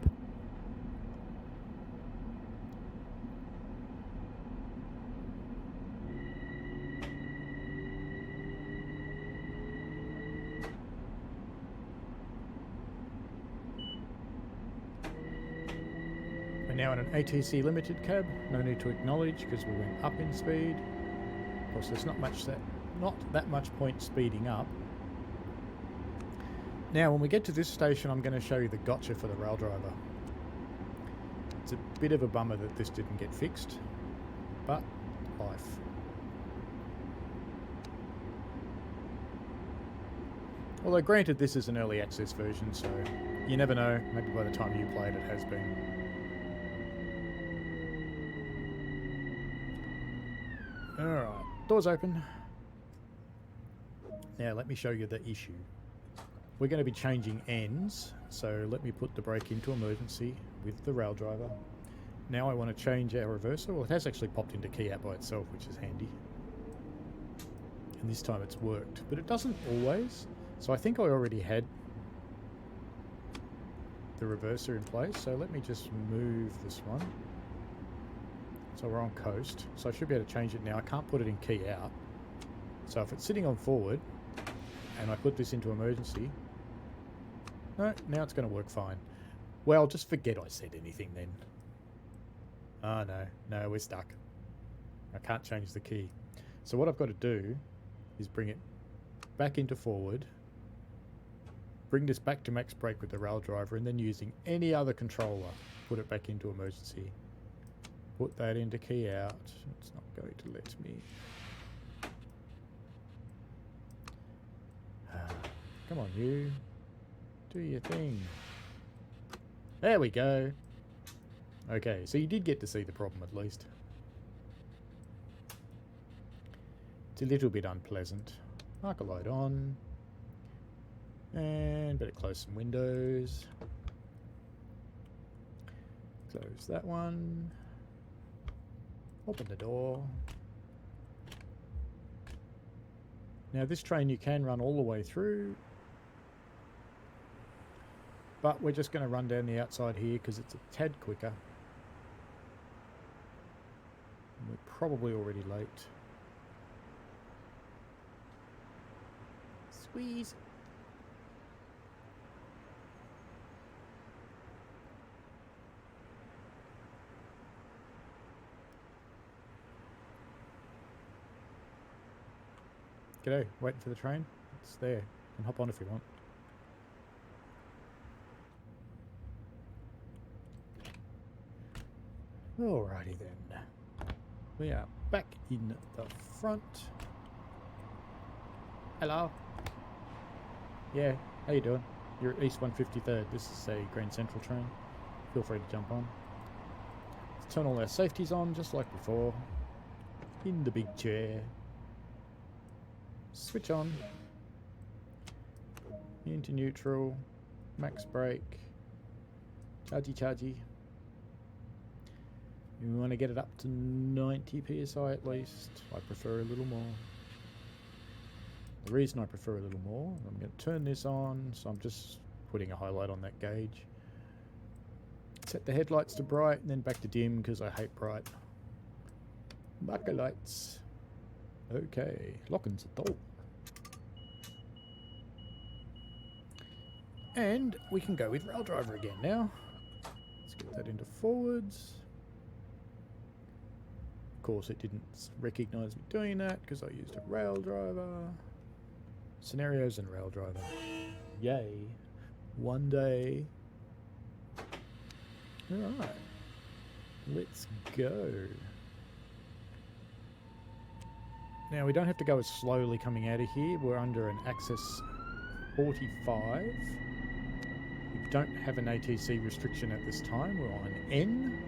Now in an ATC limited cab, no need to acknowledge because we went up in speed. Of course, there's not that much point speeding up. Now, when we get to this station, I'm going to show you the gotcha for the rail driver. It's a bit of a bummer that this didn't get fixed, but life. Although, granted, this is an early access version, so you never know. Maybe by the time you play it, it has been. Alright, doors open. Now let me show you the issue. We're going to be changing ends, so let me put the brake into emergency with the rail driver. Now I want to change our reverser. Well, it has actually popped into key out by itself, which is handy. And this time it's worked, but it doesn't always. So I think I already had the reverser in place, so let me just move this one. So we're on coast, so I should be able to change it now. I can't put it in key out. So if it's sitting on forward, and I put this into emergency, no, now it's going to work fine. Well, just forget I said anything then. Oh no, we're stuck. I can't change the key. So what I've got to do is bring it back into forward, bring this back to max brake with the rail driver, and then using any other controller, put it back into emergency. Put that into key out. It's not going to let me. Come on, you. Do your thing. There we go. Okay, so you did get to see the problem at least. It's a little bit unpleasant. Marker light on. And better close some windows. Close that one. Open the door. Now this train you can run all the way through, but we're just going to run down the outside here because it's a tad quicker. And we're probably already late. Squeeze. G'day, waiting for the train. It's there. You can hop on if you want. Alrighty then. We are back in the front. Hello. Yeah, how you doing? You're at East 153rd. This is a Grand Central train. Feel free to jump on. Let's turn all our safeties on just like before. In the big chair. Switch on. Into neutral. Max brake. Chargy. You want to get it up to 90 psi at least. I prefer a little more. The reason I prefer a little more, I'm going to turn this on, so I'm just putting a highlight on that gauge. Set the headlights to bright and then back to dim because I hate bright. Marker lights. Okay, lock-ins the door. And we can go with rail driver again now. Let's get that into forwards. Of course it didn't recognise me doing that because I used a rail driver. Scenarios and rail driver. Yay. One day. Alright. Let's go. Now we don't have to go as slowly coming out of here. We're under an axis 45. We don't have an ATC restriction at this time. We're on N.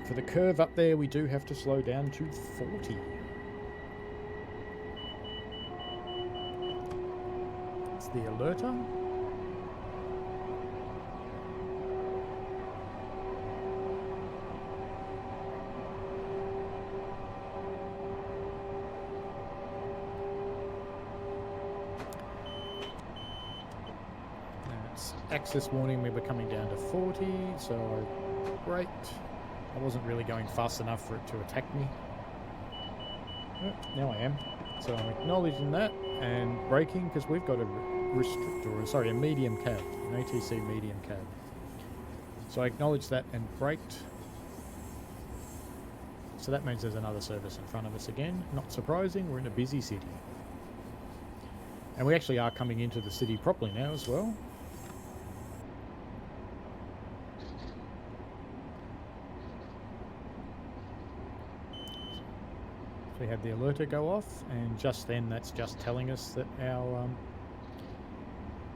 For the curve up there, we do have to slow down to 40. It's the alerter. It's access warning, we were coming down to 40, so I braked. I wasn't really going fast enough for it to attack me. Oh, now I am. So I'm acknowledging that and braking because we've got a a medium cab, an ATC medium cab. So I acknowledged that and braked. So that means there's another service in front of us again. Not surprising, we're in a busy city. And we actually are coming into the city properly now as well. We had the alerter go off, and just then that's just telling us that our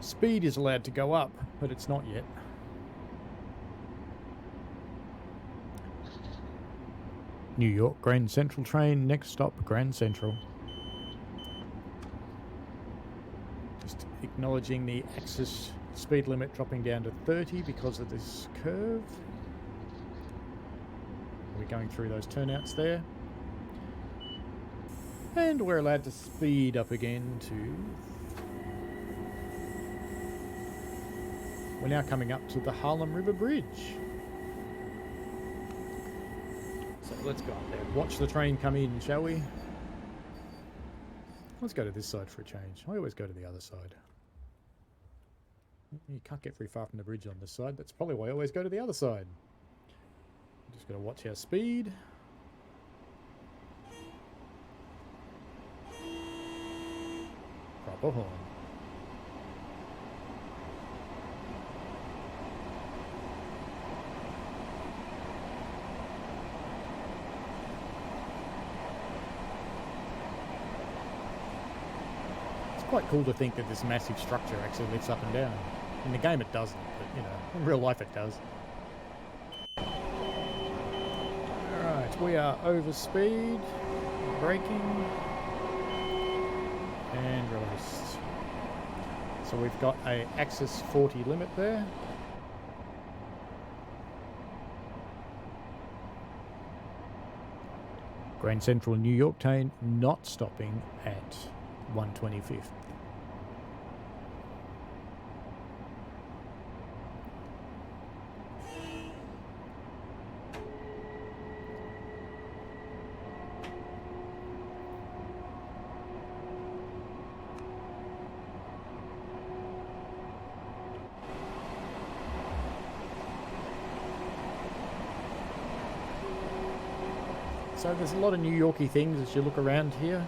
speed is allowed to go up, but it's not yet. New York Grand Central train, next stop Grand Central. Just acknowledging the axis speed limit dropping down to 30 because of this curve. We're going through those turnouts there. And we're allowed to speed up again to... We're now coming up to the Harlem River Bridge. So let's go up there. Watch the train come in, shall we? Let's go to this side for a change. I always go to the other side. You can't get very far from the bridge on this side. That's probably why I always go to the other side. Just got to watch our speed. Proper horn. It's quite cool to think that this massive structure actually lifts up and down. In the game it doesn't, but you know, in real life it does. Alright, we are over speed, braking. And released. So we've got a axis 40 limit there. Grand Central New York train not stopping at 125th. So there's a lot of New Yorky things as you look around here.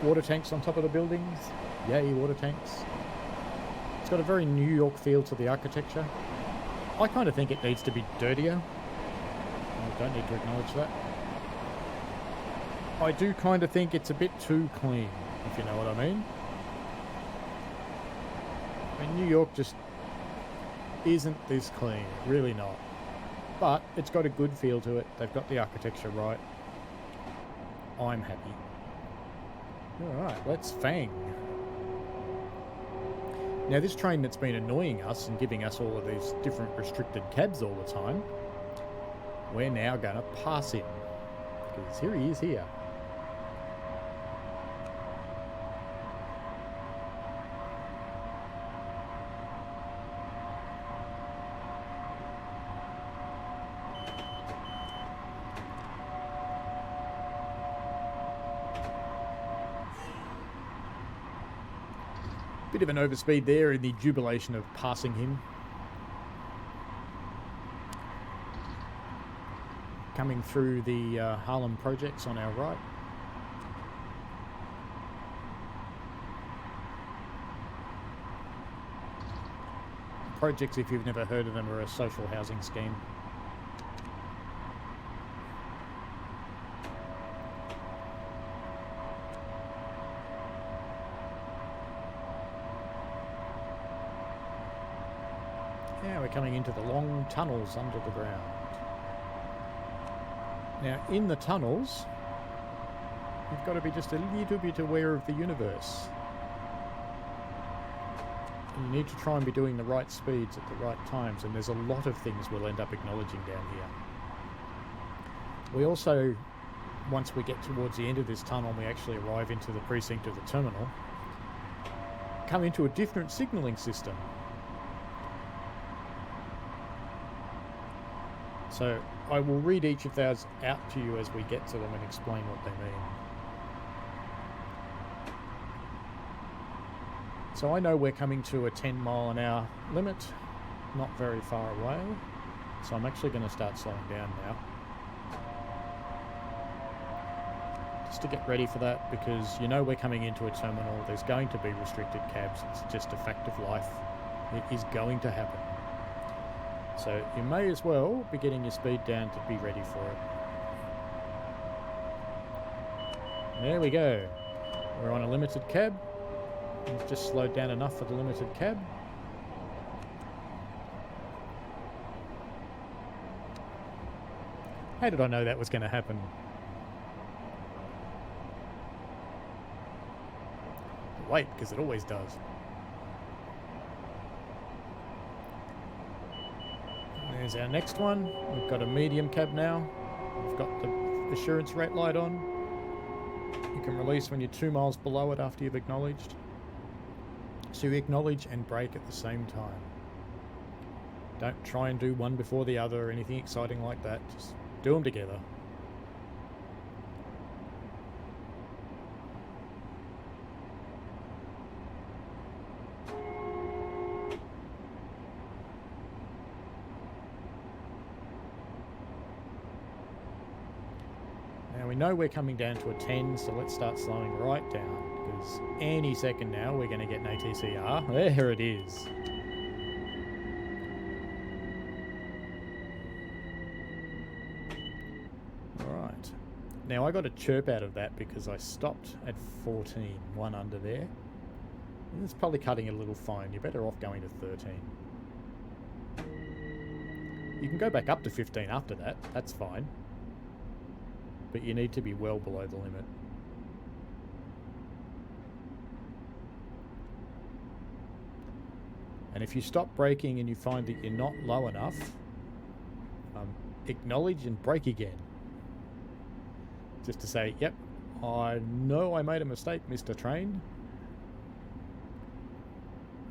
Water tanks on top of the buildings. Yay, water tanks. It's got a very New York feel to the architecture. I kind of think it needs to be dirtier. I don't need to acknowledge that. I do kind of think it's a bit too clean, if you know what I mean. I mean, New York just isn't this clean, really not. But it's got a good feel to it. They've got the architecture right. I'm happy. Alright, let's Fang. Now this train that's been annoying us and giving us all of these different restricted cabs all the time, we're now going to pass him. Because here he is here. Bit of an overspeed there in the jubilation of passing him. Coming through the Harlem projects on our right. Projects, if you've never heard of them, are a social housing scheme. Now we're coming into the long tunnels under the ground. Now in the tunnels, you've got to be just a little bit aware of the universe. You need to try and be doing the right speeds at the right times, and there's a lot of things we'll end up acknowledging down here. We also, once we get towards the end of this tunnel and we actually arrive into the precinct of the terminal, come into a different signalling system. So I will read each of those out to you as we get to them and explain what they mean. So I know we're coming to a 10-mile-an-hour limit, not very far away. So I'm actually going to start slowing down now. Just to get ready for that, because you know we're coming into a terminal. There's going to be restricted cabs. It's just a fact of life. It is going to happen. So you may as well be getting your speed down to be ready for it. There we go. We're on a limited cab. We've just slowed down enough for the limited cab. How did I know that was going to happen? Wait, because it always does. There's our next one. We've got a medium cab now. We've got the assurance rate light on. You can release when you're 2 miles below it after you've acknowledged. So you acknowledge and brake at the same time. Don't try and do one before the other or anything exciting like that. Just do them together. Now we know we're coming down to a 10, so let's start slowing right down. Because any second now we're going to get an ATCR. There it is. Alright. Now I got a chirp out of that because I stopped at 14, one under there. And it's probably cutting it a little fine. You're better off going to 13. You can go back up to 15 after that. That's fine. But you need to be well below the limit. And if you stop braking and you find that you're not low enough, acknowledge and brake again. Just to say, yep, I know I made a mistake, Mr. Train.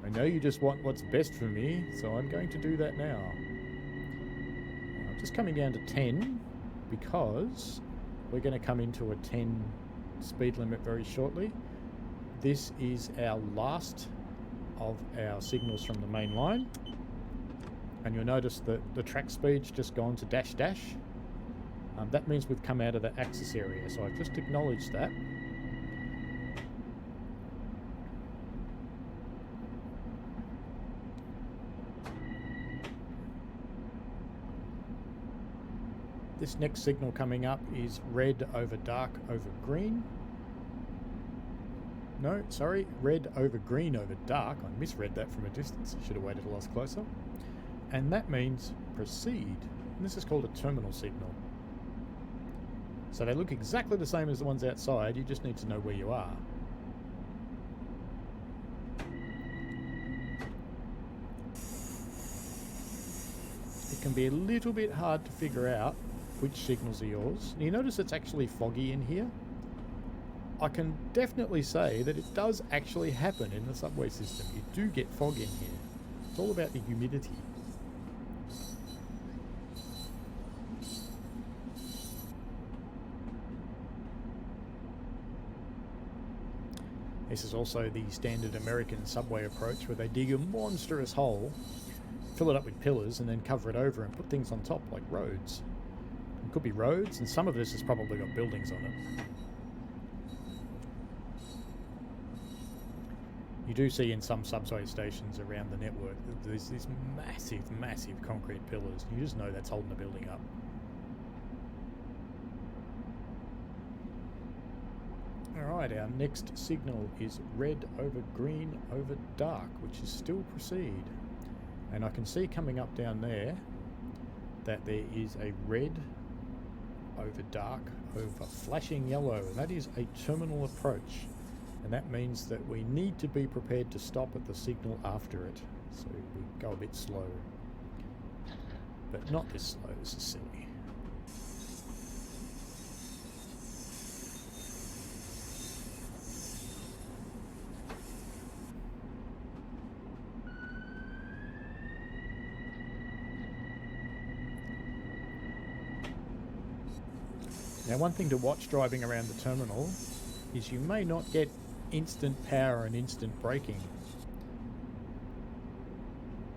I know you just want what's best for me, so I'm going to do that now. I'm just coming down to 10 because we're going to come into a 10 speed limit very shortly. This is our last of our signals from the main line, and you'll notice that the track speed's just gone to dash dash. That means we've come out of the axis area, so I've just acknowledged that. This next signal coming up is red over dark over green. No, sorry, red over green over dark. I misread that from a distance. I should have waited a lot closer. And that means proceed. And this is called a terminal signal. So they look exactly the same as the ones outside, you just need to know where you are. It can be a little bit hard to figure out which signals are yours. You notice it's actually foggy in here. I can definitely say that it does actually happen in the subway system. You do get fog in here. It's all about the humidity. This is also the standard American subway approach, where they dig a monstrous hole, fill it up with pillars, and then cover it over and put things on top, like roads. It could be roads, and some of this has probably got buildings on it. You do see in some subway stations around the network that there's these massive, massive concrete pillars. You just know that's holding the building up. Alright, our next signal is red over green over dark, which is still proceed. And I can see coming up down there that there is a red over dark over flashing yellow, and that is a terminal approach. And that means that we need to be prepared to stop at the signal after it. So we go a bit slow. But not this slow, this is silly. Now, one thing to watch driving around the terminal is you may not get instant power and instant braking,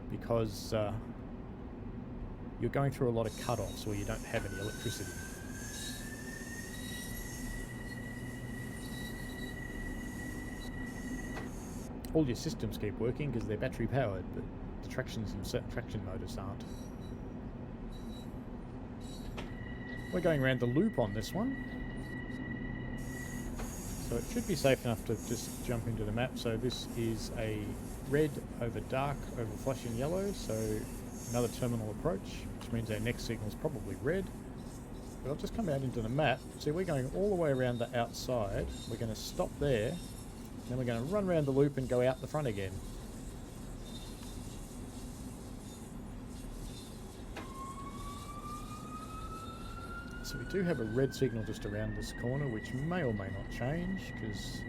because you're going through a lot of cut-offs where you don't have any electricity. All your systems keep working because they're battery powered, but the traction motors aren't. We're going around the loop on this one, so it should be safe enough to just jump into the map. So this is a red over dark over flashing yellow, so another terminal approach, which means our next signal is probably red. But I'll just come out into the map. See, we're going all the way around the outside. We're going to stop there, then we're going to run around the loop and go out the front again. So we do have a red signal just around this corner, which may or may not change, because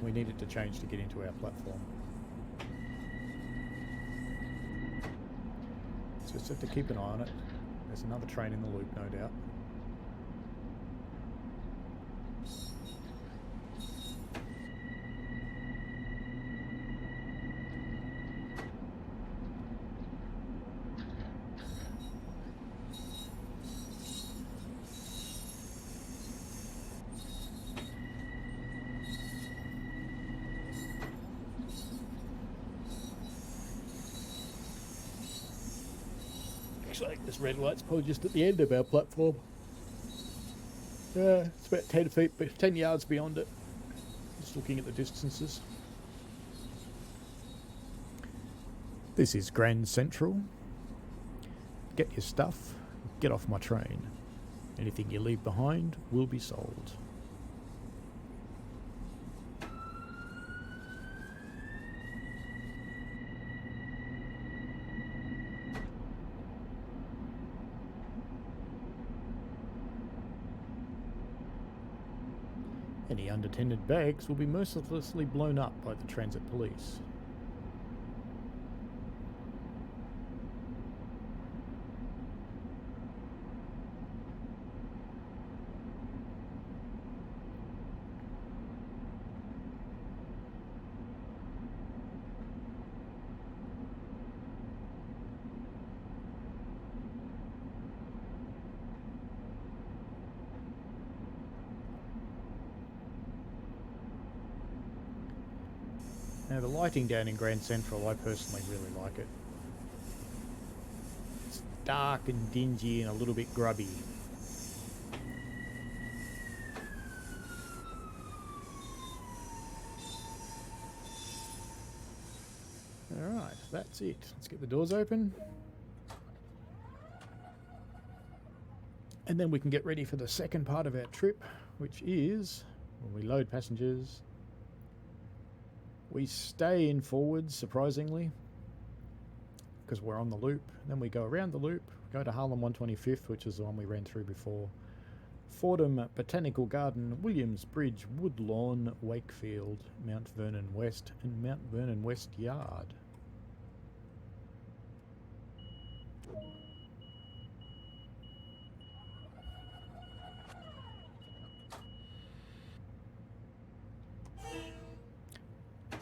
we need it to change to get into our platform. So just have to keep an eye on it. There's another train in the loop, no doubt. Like this red light's probably just at the end of our platform. It's about 10 feet, but 10 yards beyond it. Just looking at the distances. This is Grand Central. Get your stuff, get off my train. Anything you leave behind will be sold. Any unattended bags will be mercilessly blown up by the transit police. Now the lighting down in Grand Central, I personally really like it. It's dark and dingy and a little bit grubby. Alright, that's it. Let's get the doors open. And then we can get ready for the second part of our trip, which is when we load passengers. We stay in forwards, surprisingly, because we're on the loop. Then we go around the loop, go to Harlem 125th, which is the one we ran through before. Fordham, Botanical Garden, Williams Bridge, Woodlawn, Wakefield, Mount Vernon West, and Mount Vernon West Yard.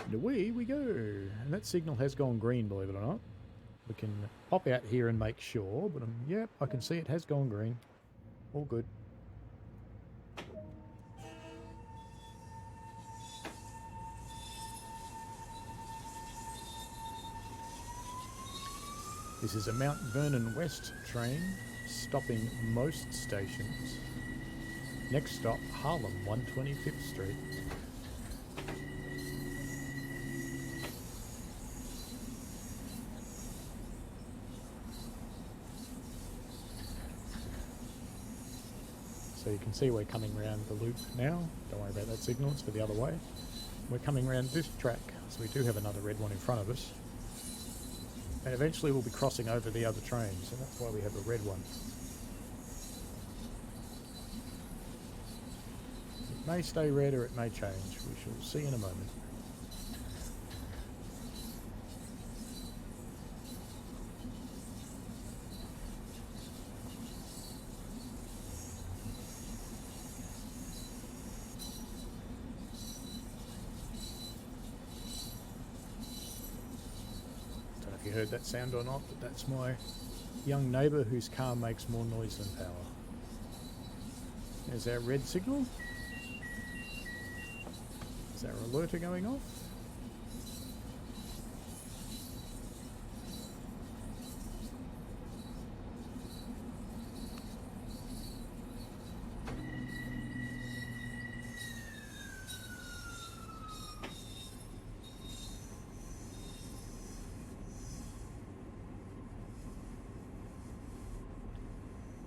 And away we go. And that signal has gone green, believe it or not. We can pop out here and make sure, but yep, I can see it has gone green. All good. This is a Mount Vernon West train, stopping most stations. Next stop, Harlem, 125th Street. So you can see we're coming around the loop now. Don't worry about that signal, it's for the other way. We're coming around this track, so we do have another red one in front of us. And eventually we'll be crossing over the other trains, and that's why we have a red one. It may stay red or it may change. We shall see in a moment. You heard that sound or not, but that's my young neighbour whose car makes more noise than power. There's our red signal. Is our alerter going off?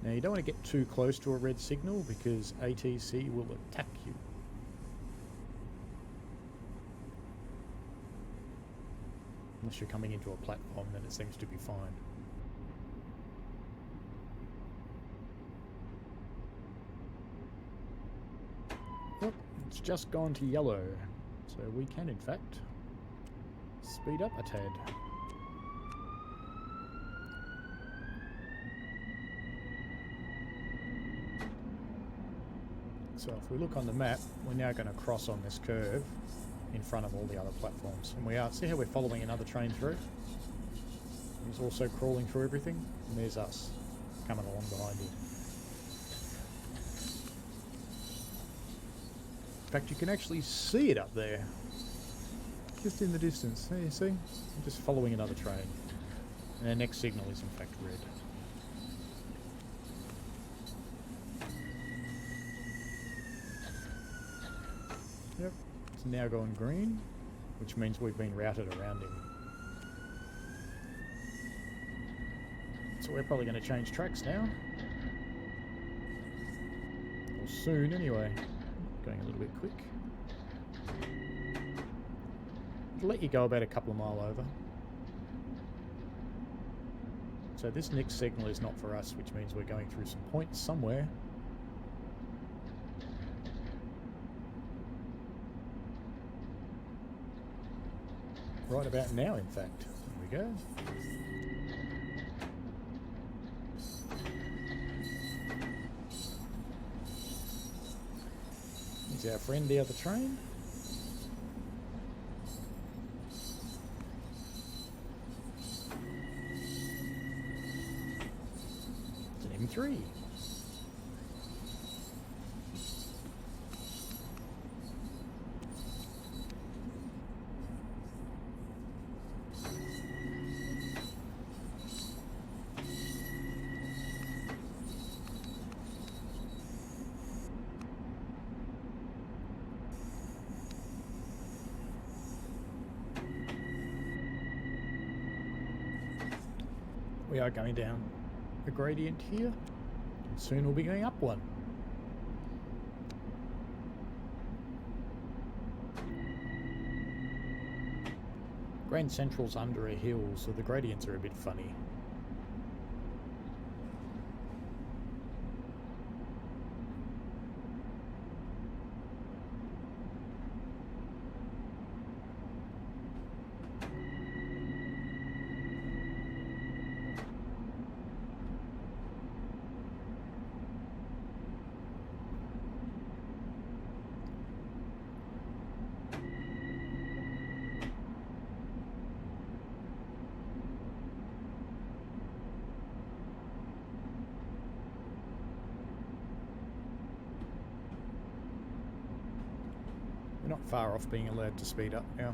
Now you don't want to get too close to a red signal because ATC will attack you. Unless you're coming into a platform, then it seems to be fine. Yep, it's just gone to yellow, so we can in fact speed up a tad. So if we look on the map, we're now going to cross on this curve in front of all the other platforms. And we are, see how we're following another train through? He's also crawling through everything. And there's us, coming along behind him. In fact, you can actually see it up there. Just in the distance. There you see? I'm just following another train. And our next signal is in fact red. Yep, it's now gone green, which means we've been routed around him. So we're probably going to change tracks now. Or soon anyway. Going a little bit quick. It'll let you go about a couple of miles over. So this next signal is not for us, which means we're going through some points somewhere. Right about now, in fact. There we go. Here's our friend, the other train. It's an M3. We are going down a gradient here, and soon we'll be going up one. Grand Central's under a hill, so the gradients are a bit funny. We're not far off being allowed to speed up now.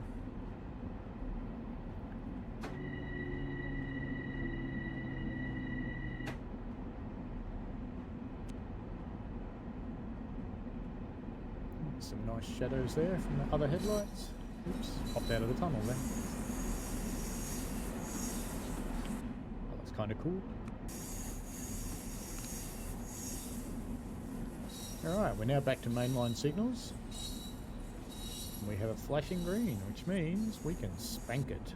Some nice shadows there from the other headlights. Oops, popped out of the tunnel then. Oh, that's kind of cool. Alright, we're now back to Mainline Signals. We have a flashing green, which means we can spank it.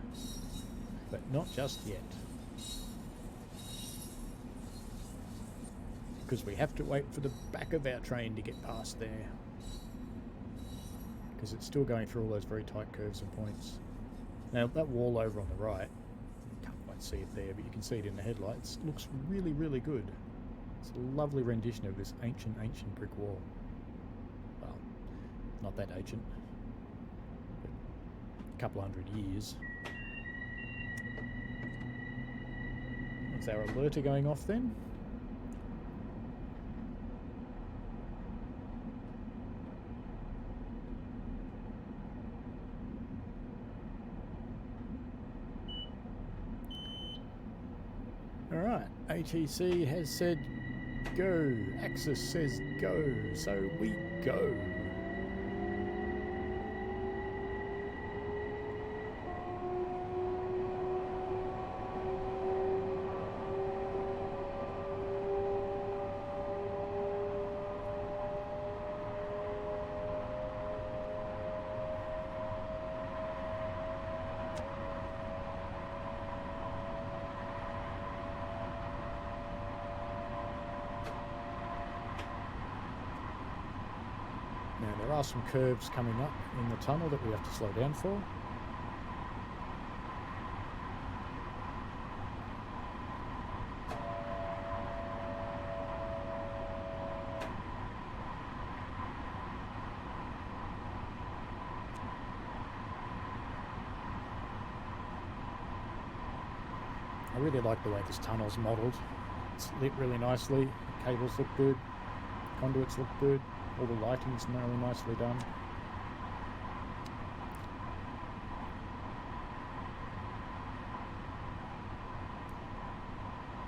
But not just yet. Because we have to wait for the back of our train to get past there. Because it's still going through all those very tight curves and points. Now that wall over on the right, you can't quite see it there, but you can see it in the headlights, looks really, really good. It's a lovely rendition of this ancient brick wall. Well, not that ancient. Couple hundred years. Is our alerter going off then? Alright, ATC has said go. Axis says go, so we go. Now there are some curves coming up in the tunnel that we have to slow down for. I really like the way this tunnel's modelled. It's lit really nicely, the cables look good, conduits look good. All the lighting's really nicely done.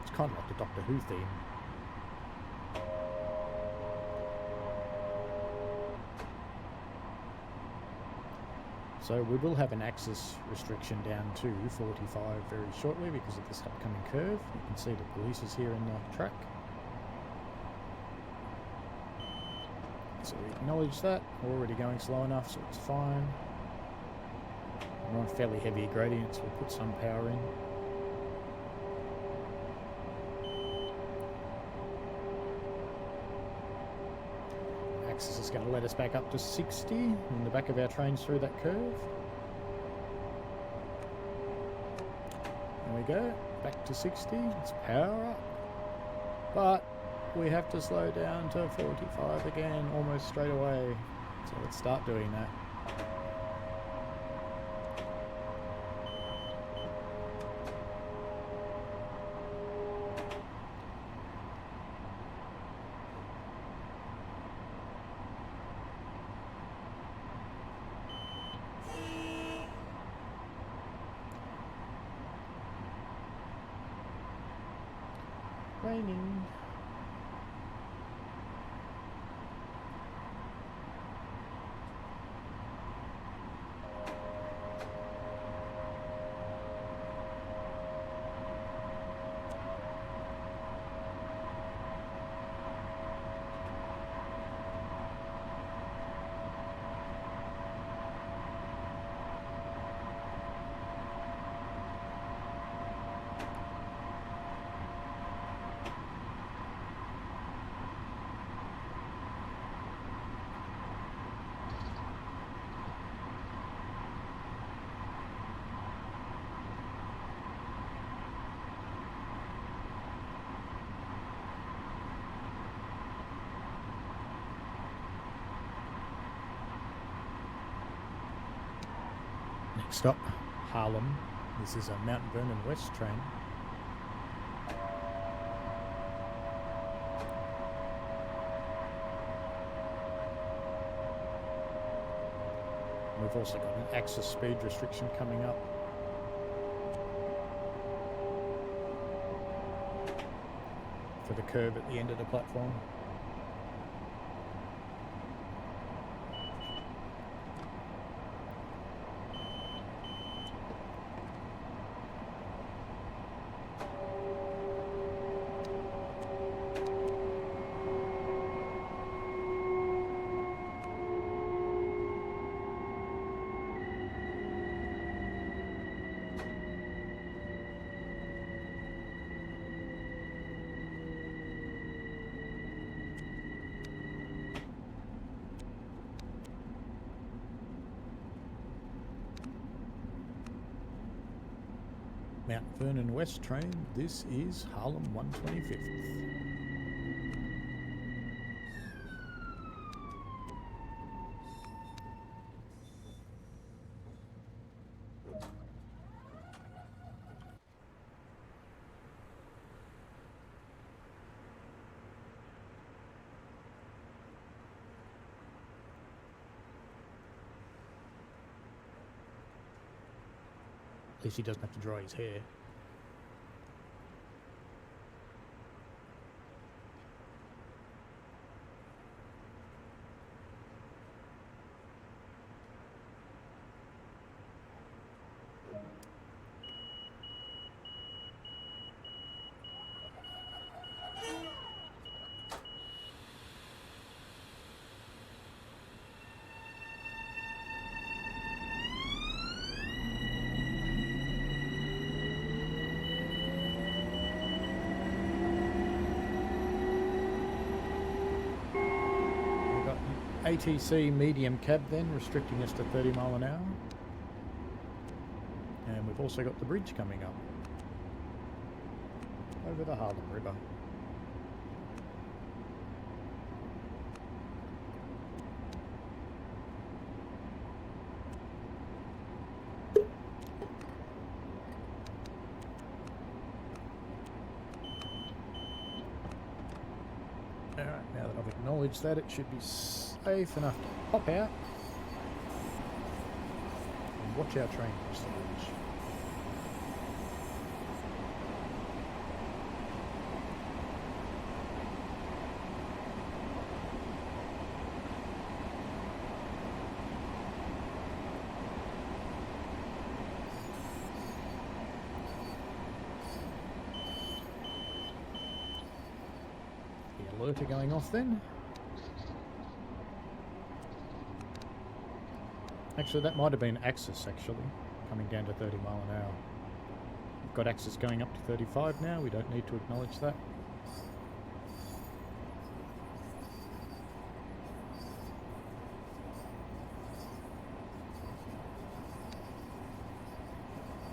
It's kind of like the Doctor Who theme. So we will have an axis restriction down to 45 very shortly because of this upcoming curve. You can see the police is here in the track. So we acknowledge that. We're already going slow enough, so it's fine. We're on fairly heavy gradients, we'll put some power in. Axis is going to let us back up to 60 in the back of our trains through that curve. There we go, back to 60, let's power up. But we have to slow down to 45 again, almost straight away. So let's start doing that. Raining. Next stop, Harlem. This is a Mount Vernon West train. We've also got an access speed restriction coming up. For the curve at the end of the platform. Mount Vernon West train, this is Harlem 125th. At least he doesn't have to dry his hair. ATC medium cab then, restricting us to 30 mile an hour. And we've also got the bridge coming up over the Harlem River. Alright, now that I've acknowledged that, it should be safe enough to pop out and watch our train cross the bridge. The alerter going off then. Actually, that might have been Axis, actually, coming down to 30 mile an hour. We've got Axis going up to 35 now, we don't need to acknowledge that.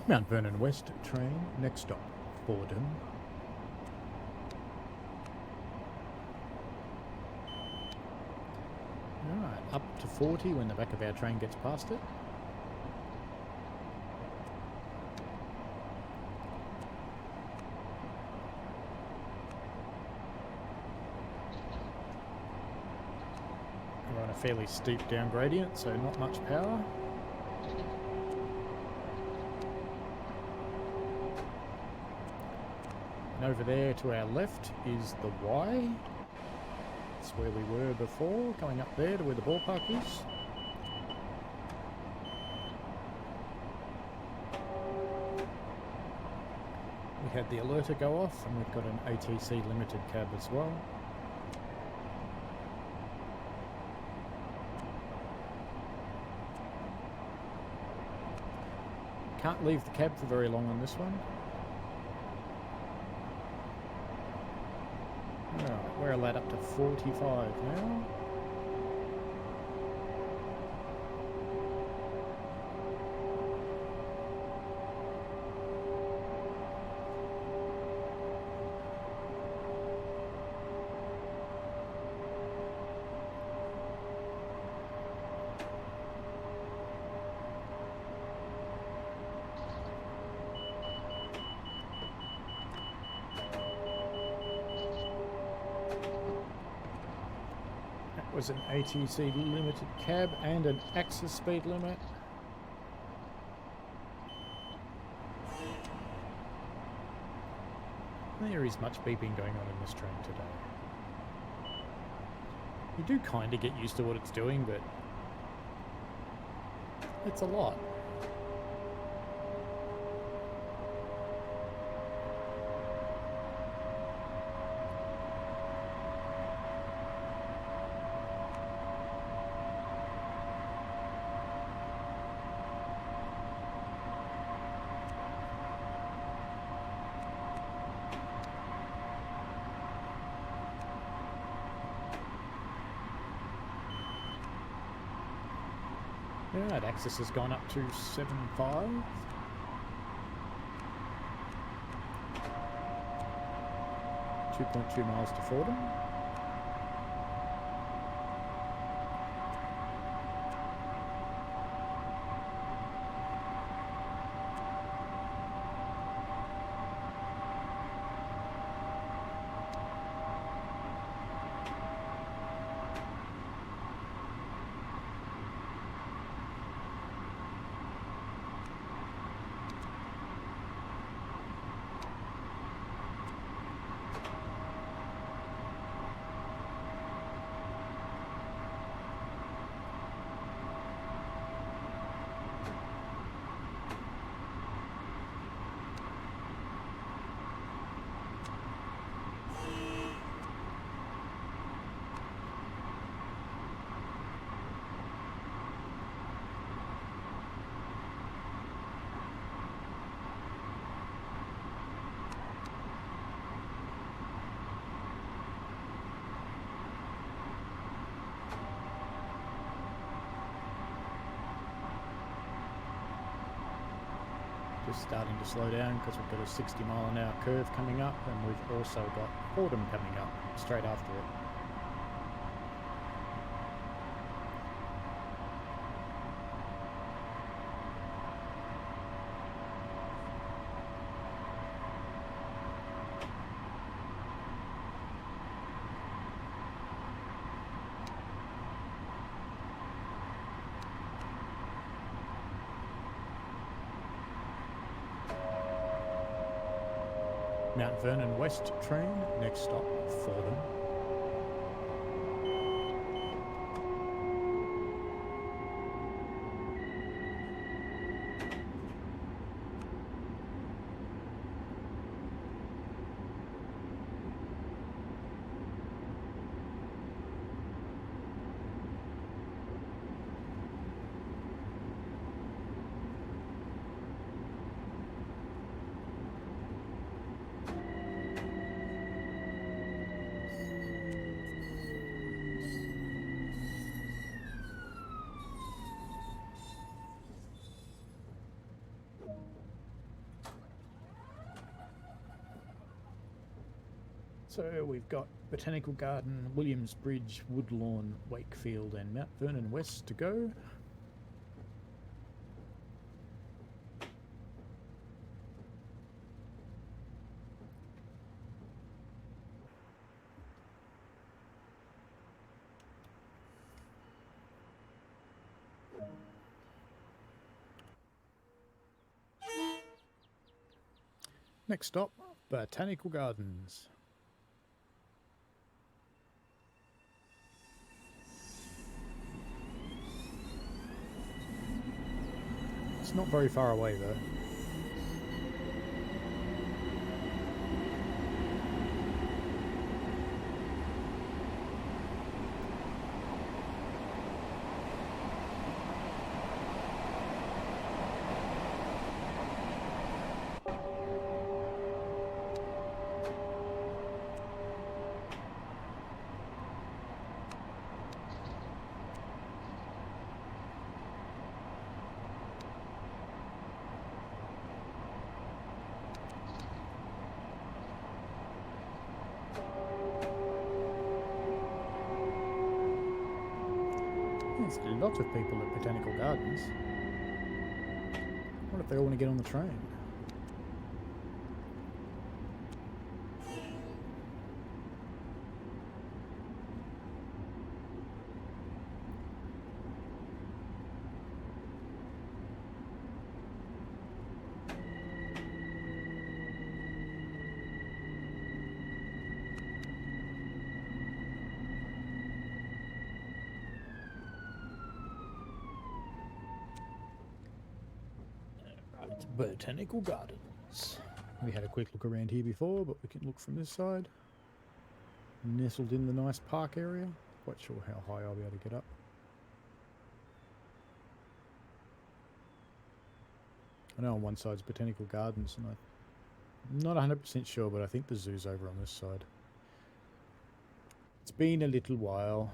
Mount Vernon West train, next stop, Borden. Alright, up to 40 when the back of our train gets past it. We're on a fairly steep down gradient, so not much power. And over there to our left is the Y. That's where we were before, going up there to where the ballpark is. We had the alerter go off, and we've got an ATC limited cab as well. Can't leave the cab for very long on this one. Alright, we're allowed up to 45 now. was an ATC limited cab and an access speed limit. There is much beeping going on in this train today. You do kind of get used to what it's doing, but it's a lot. Alright, access has gone up to 7.5. .2 miles to Fordham. Just starting to slow down because we've got a 60-mile-an-hour curve coming up, and we've also got Fordham coming up straight after it. Mount Vernon West train, next stop, Fordham. So we've got Botanical Garden, Williamsbridge, Woodlawn, Wakefield and Mount Vernon West to go. Next stop, Botanical Gardens. It's not very far away though. There's a lot of people at Botanical Gardens. What if they all want to get on the train? It's Botanical Gardens. We had a quick look around here before, but we can look from this side. Nestled in the nice park area. Quite sure how high I'll be able to get up. I know on one side's Botanical Gardens, and I'm not 100% sure, but I think the zoo's over on this side. It's been a little while.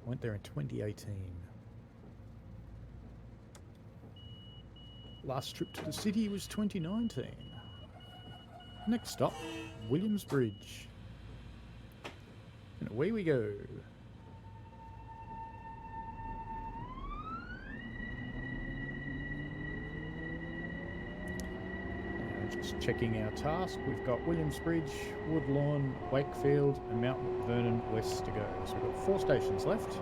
I went there in 2018. Last trip to the city was 2019. Next stop, Williams Bridge. And away we go. Just checking our task. We've got Williams Bridge, Woodlawn, Wakefield, and Mount Vernon west to go. So we've got 4 stations left.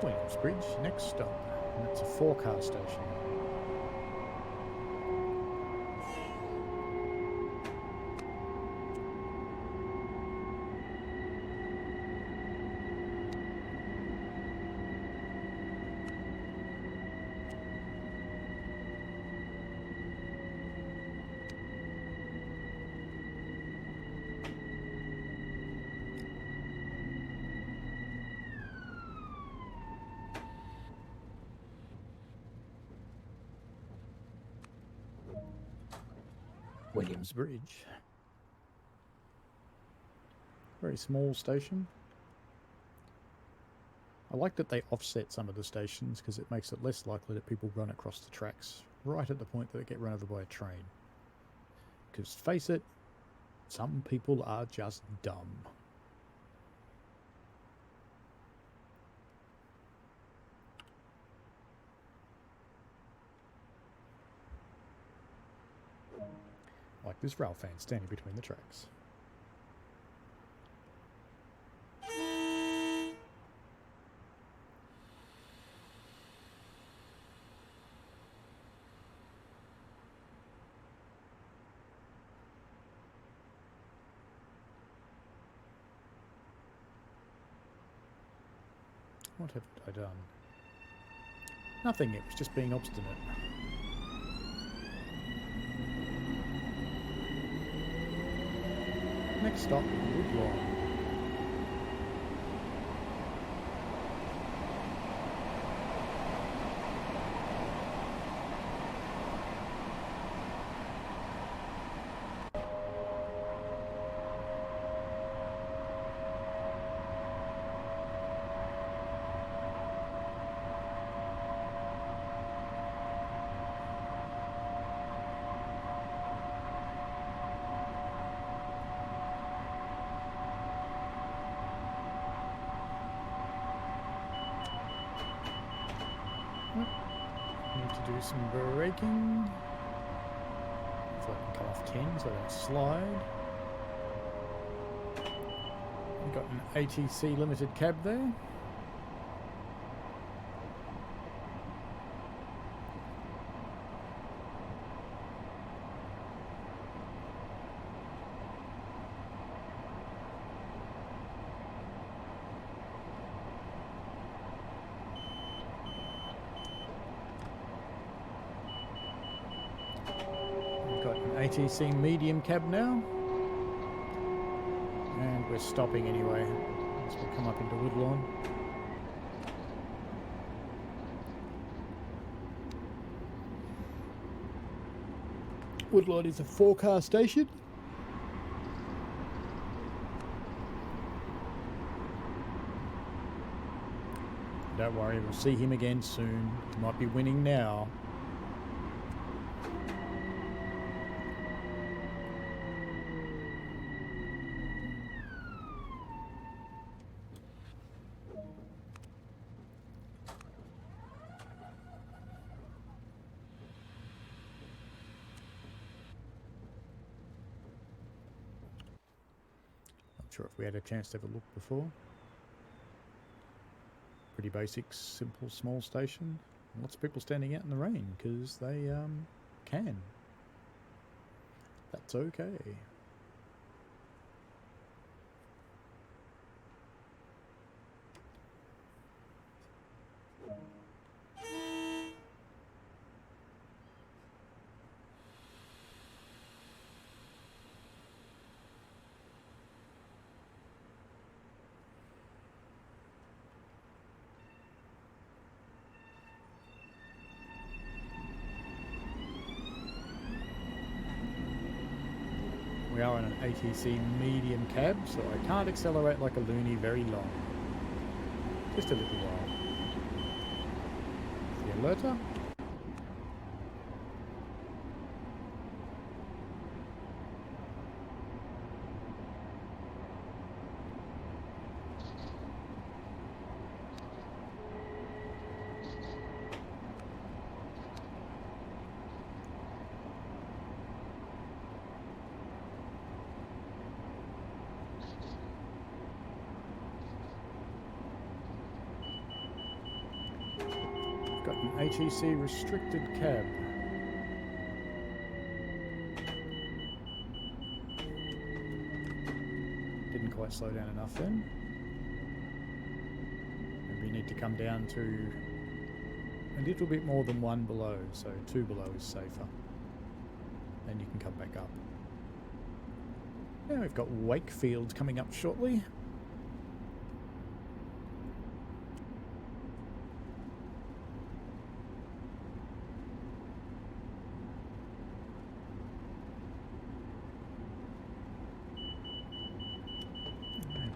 Williams Bridge, next stop. And that's a 4-car station. Williams Bridge. Very small station. I like that they offset some of the stations because it makes it less likely that people run across the tracks right at the point that they get run over by a train. Because face it, some people are just dumb. Like this rail fan standing between the tracks. What have I done? Nothing, it was just being obstinate. Next stop, Woodlawn. Need to do some braking. So I can come off 10 so I don't slide. We've got an ATC limited cab there. ATC medium cab now, and we're stopping anyway as we come up into Woodlawn. Woodlot is a 4-car station. Don't worry, worry, we'll see him again soon. He might be winning now. Not sure if we had a chance to have a look before. Pretty basic, simple, small station. Lots of people standing out in the rain because they can. That's okay. We are in an ATC medium cab, so I can't accelerate like a loony very long. Just a little while. The alerter. Got an ATC restricted cab. Didn't quite slow down enough then. Maybe you need to come down to a little bit more than 1 below, so 2 below is safer. Then you can come back up. Now we've got Wakefield coming up shortly.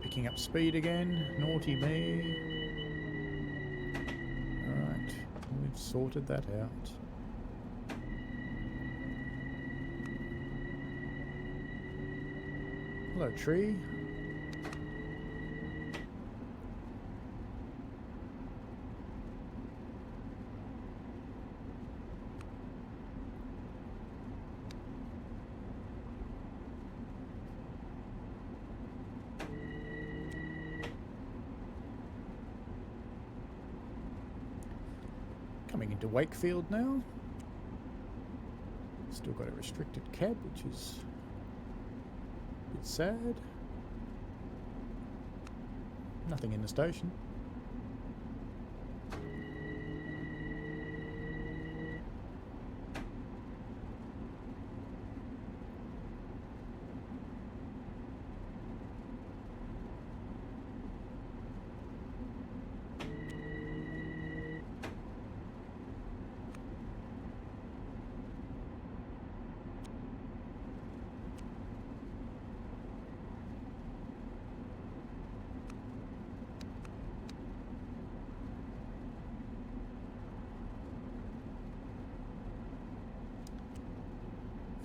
Picking up speed again, naughty me. Alright, we've sorted that out. Hello, tree. Coming into Wakefield now. Still got a restricted cab, which is a bit sad. Nothing in the station.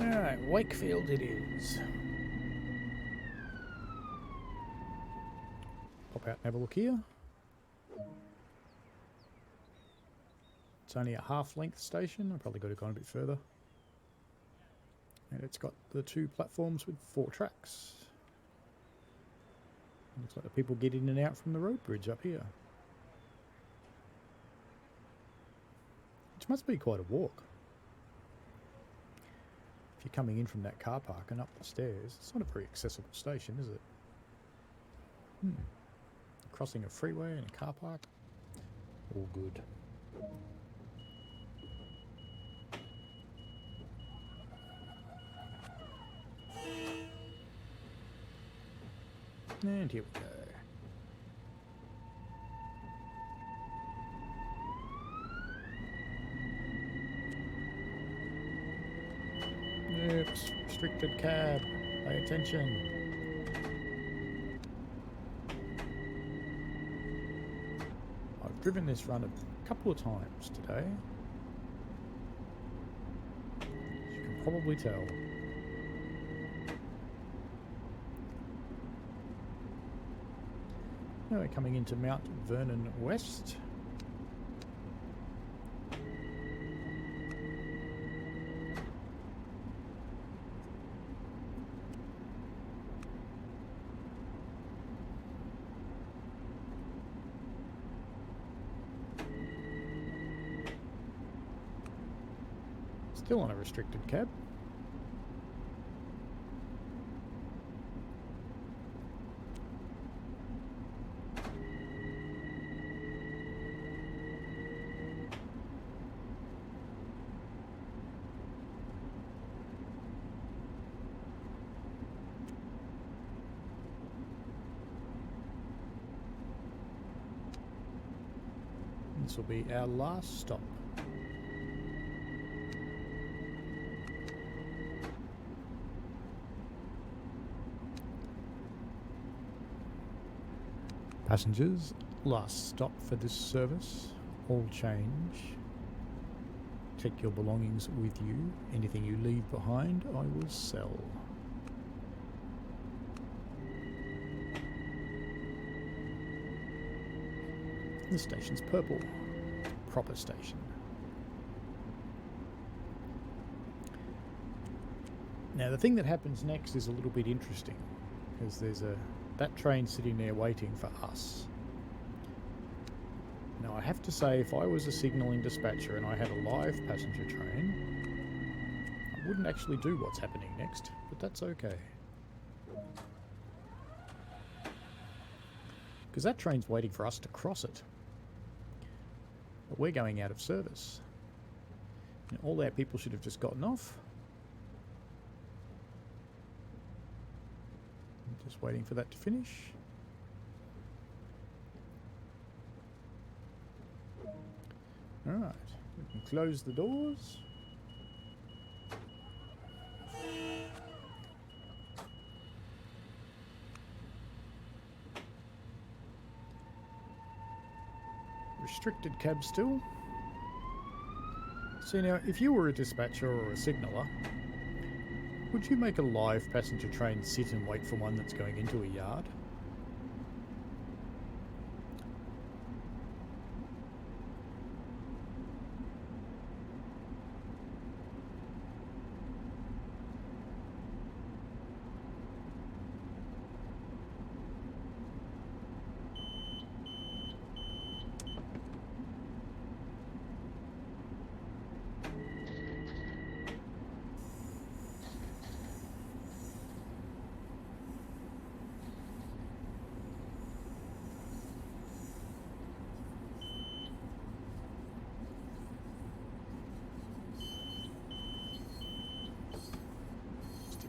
Alright, Wakefield it is. Pop out and have a look here. It's only a half-length station. I probably could have gone a bit further. And it's got the 2 platforms with 4 tracks. Looks like the people get in and out from the road bridge up here. Which must be quite a walk. If you're coming in from that car park and up the stairs, it's not a very accessible station, is it? Crossing a freeway and a car park. All good. And here we go. Oops, restricted cab. Pay attention. I've driven this run a couple of times today. As you can probably tell. Now we're coming into Mount Vernon West. Still on a restricted cab. This will be our last stop. Passengers, last stop for this service. All change. Take your belongings with you. Anything you leave behind, I will sell. The station's purple. Proper station. Now the thing that happens next is a little bit interesting, because there's that train sitting there waiting for us. Now I have to say, if I was a signalling dispatcher and I had a live passenger train, I wouldn't actually do what's happening next, but that's okay. Because that train's waiting for us to cross it. But we're going out of service. And all our people should have just gotten off. I'm just waiting for that to finish. Alright, we can close the doors. Restricted cab still. See now, if you were a dispatcher or a signaller, would you make a live passenger train sit and wait for one that's going into a yard?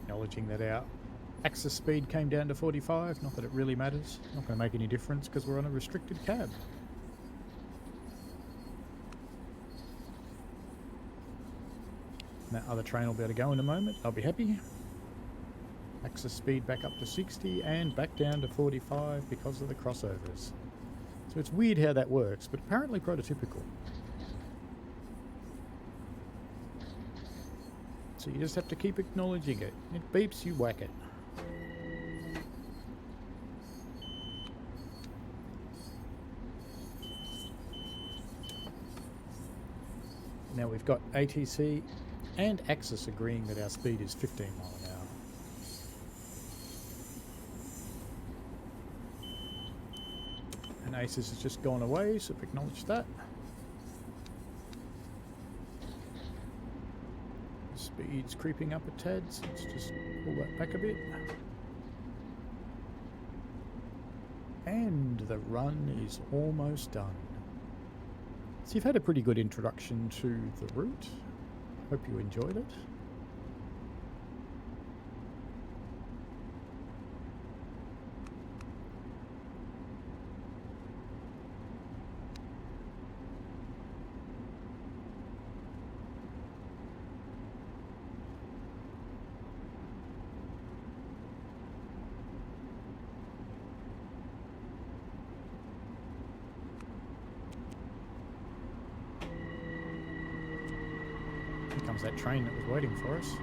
Acknowledging that our access speed came down to 45, not that it really matters, not going to make any difference because we're on a restricted cab. And that other train will be able to go in a moment, I'll be happy. Access speed back up to 60 and back down to 45 because of the crossovers. So it's weird how that works, but apparently prototypical. So you just have to keep acknowledging it. It beeps, you whack it. Now we've got ATC and Axis agreeing that our speed is 15 mile an hour. And ACES has just gone away, so we've acknowledged that. Speed's creeping up a tad, so let's just pull that back a bit. And the run is almost done. So you've had a pretty good introduction to the route. Hope you enjoyed it. Here comes that train that was waiting for us.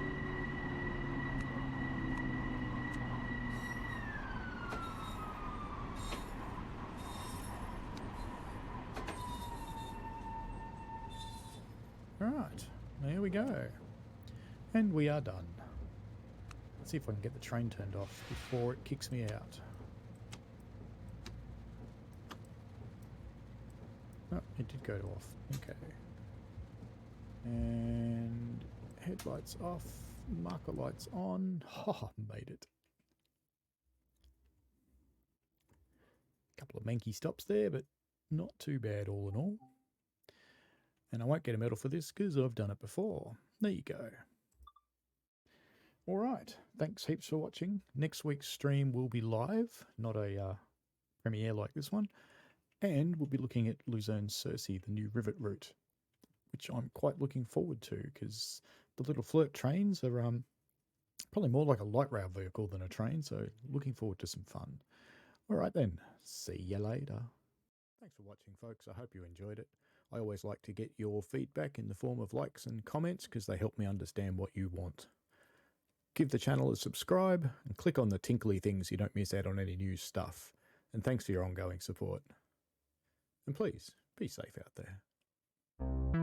Alright, there we go. And we are done. Let's see if I can get the train turned off before it kicks me out. Oh, it did go off. Okay. And headlights off, marker lights on. Oh, made it. Couple of manky stops there, but not too bad all in all. And I won't get a medal for this because I've done it before. There you go. Alright, thanks heaps for watching. Next week's stream will be live, not a premiere like this one. And we'll be looking at Luzerne-Circe, the new rivet route, which I'm quite looking forward to because the little flirt trains are probably more like a light rail vehicle than a train, so looking forward to some fun. Alright then, see you later. Thanks for watching, folks. I hope you enjoyed it. I always like to get your feedback in the form of likes and comments because they help me understand what you want. Give the channel a subscribe and click on the tinkly things so you don't miss out on any new stuff. And thanks for your ongoing support. And please, be safe out there.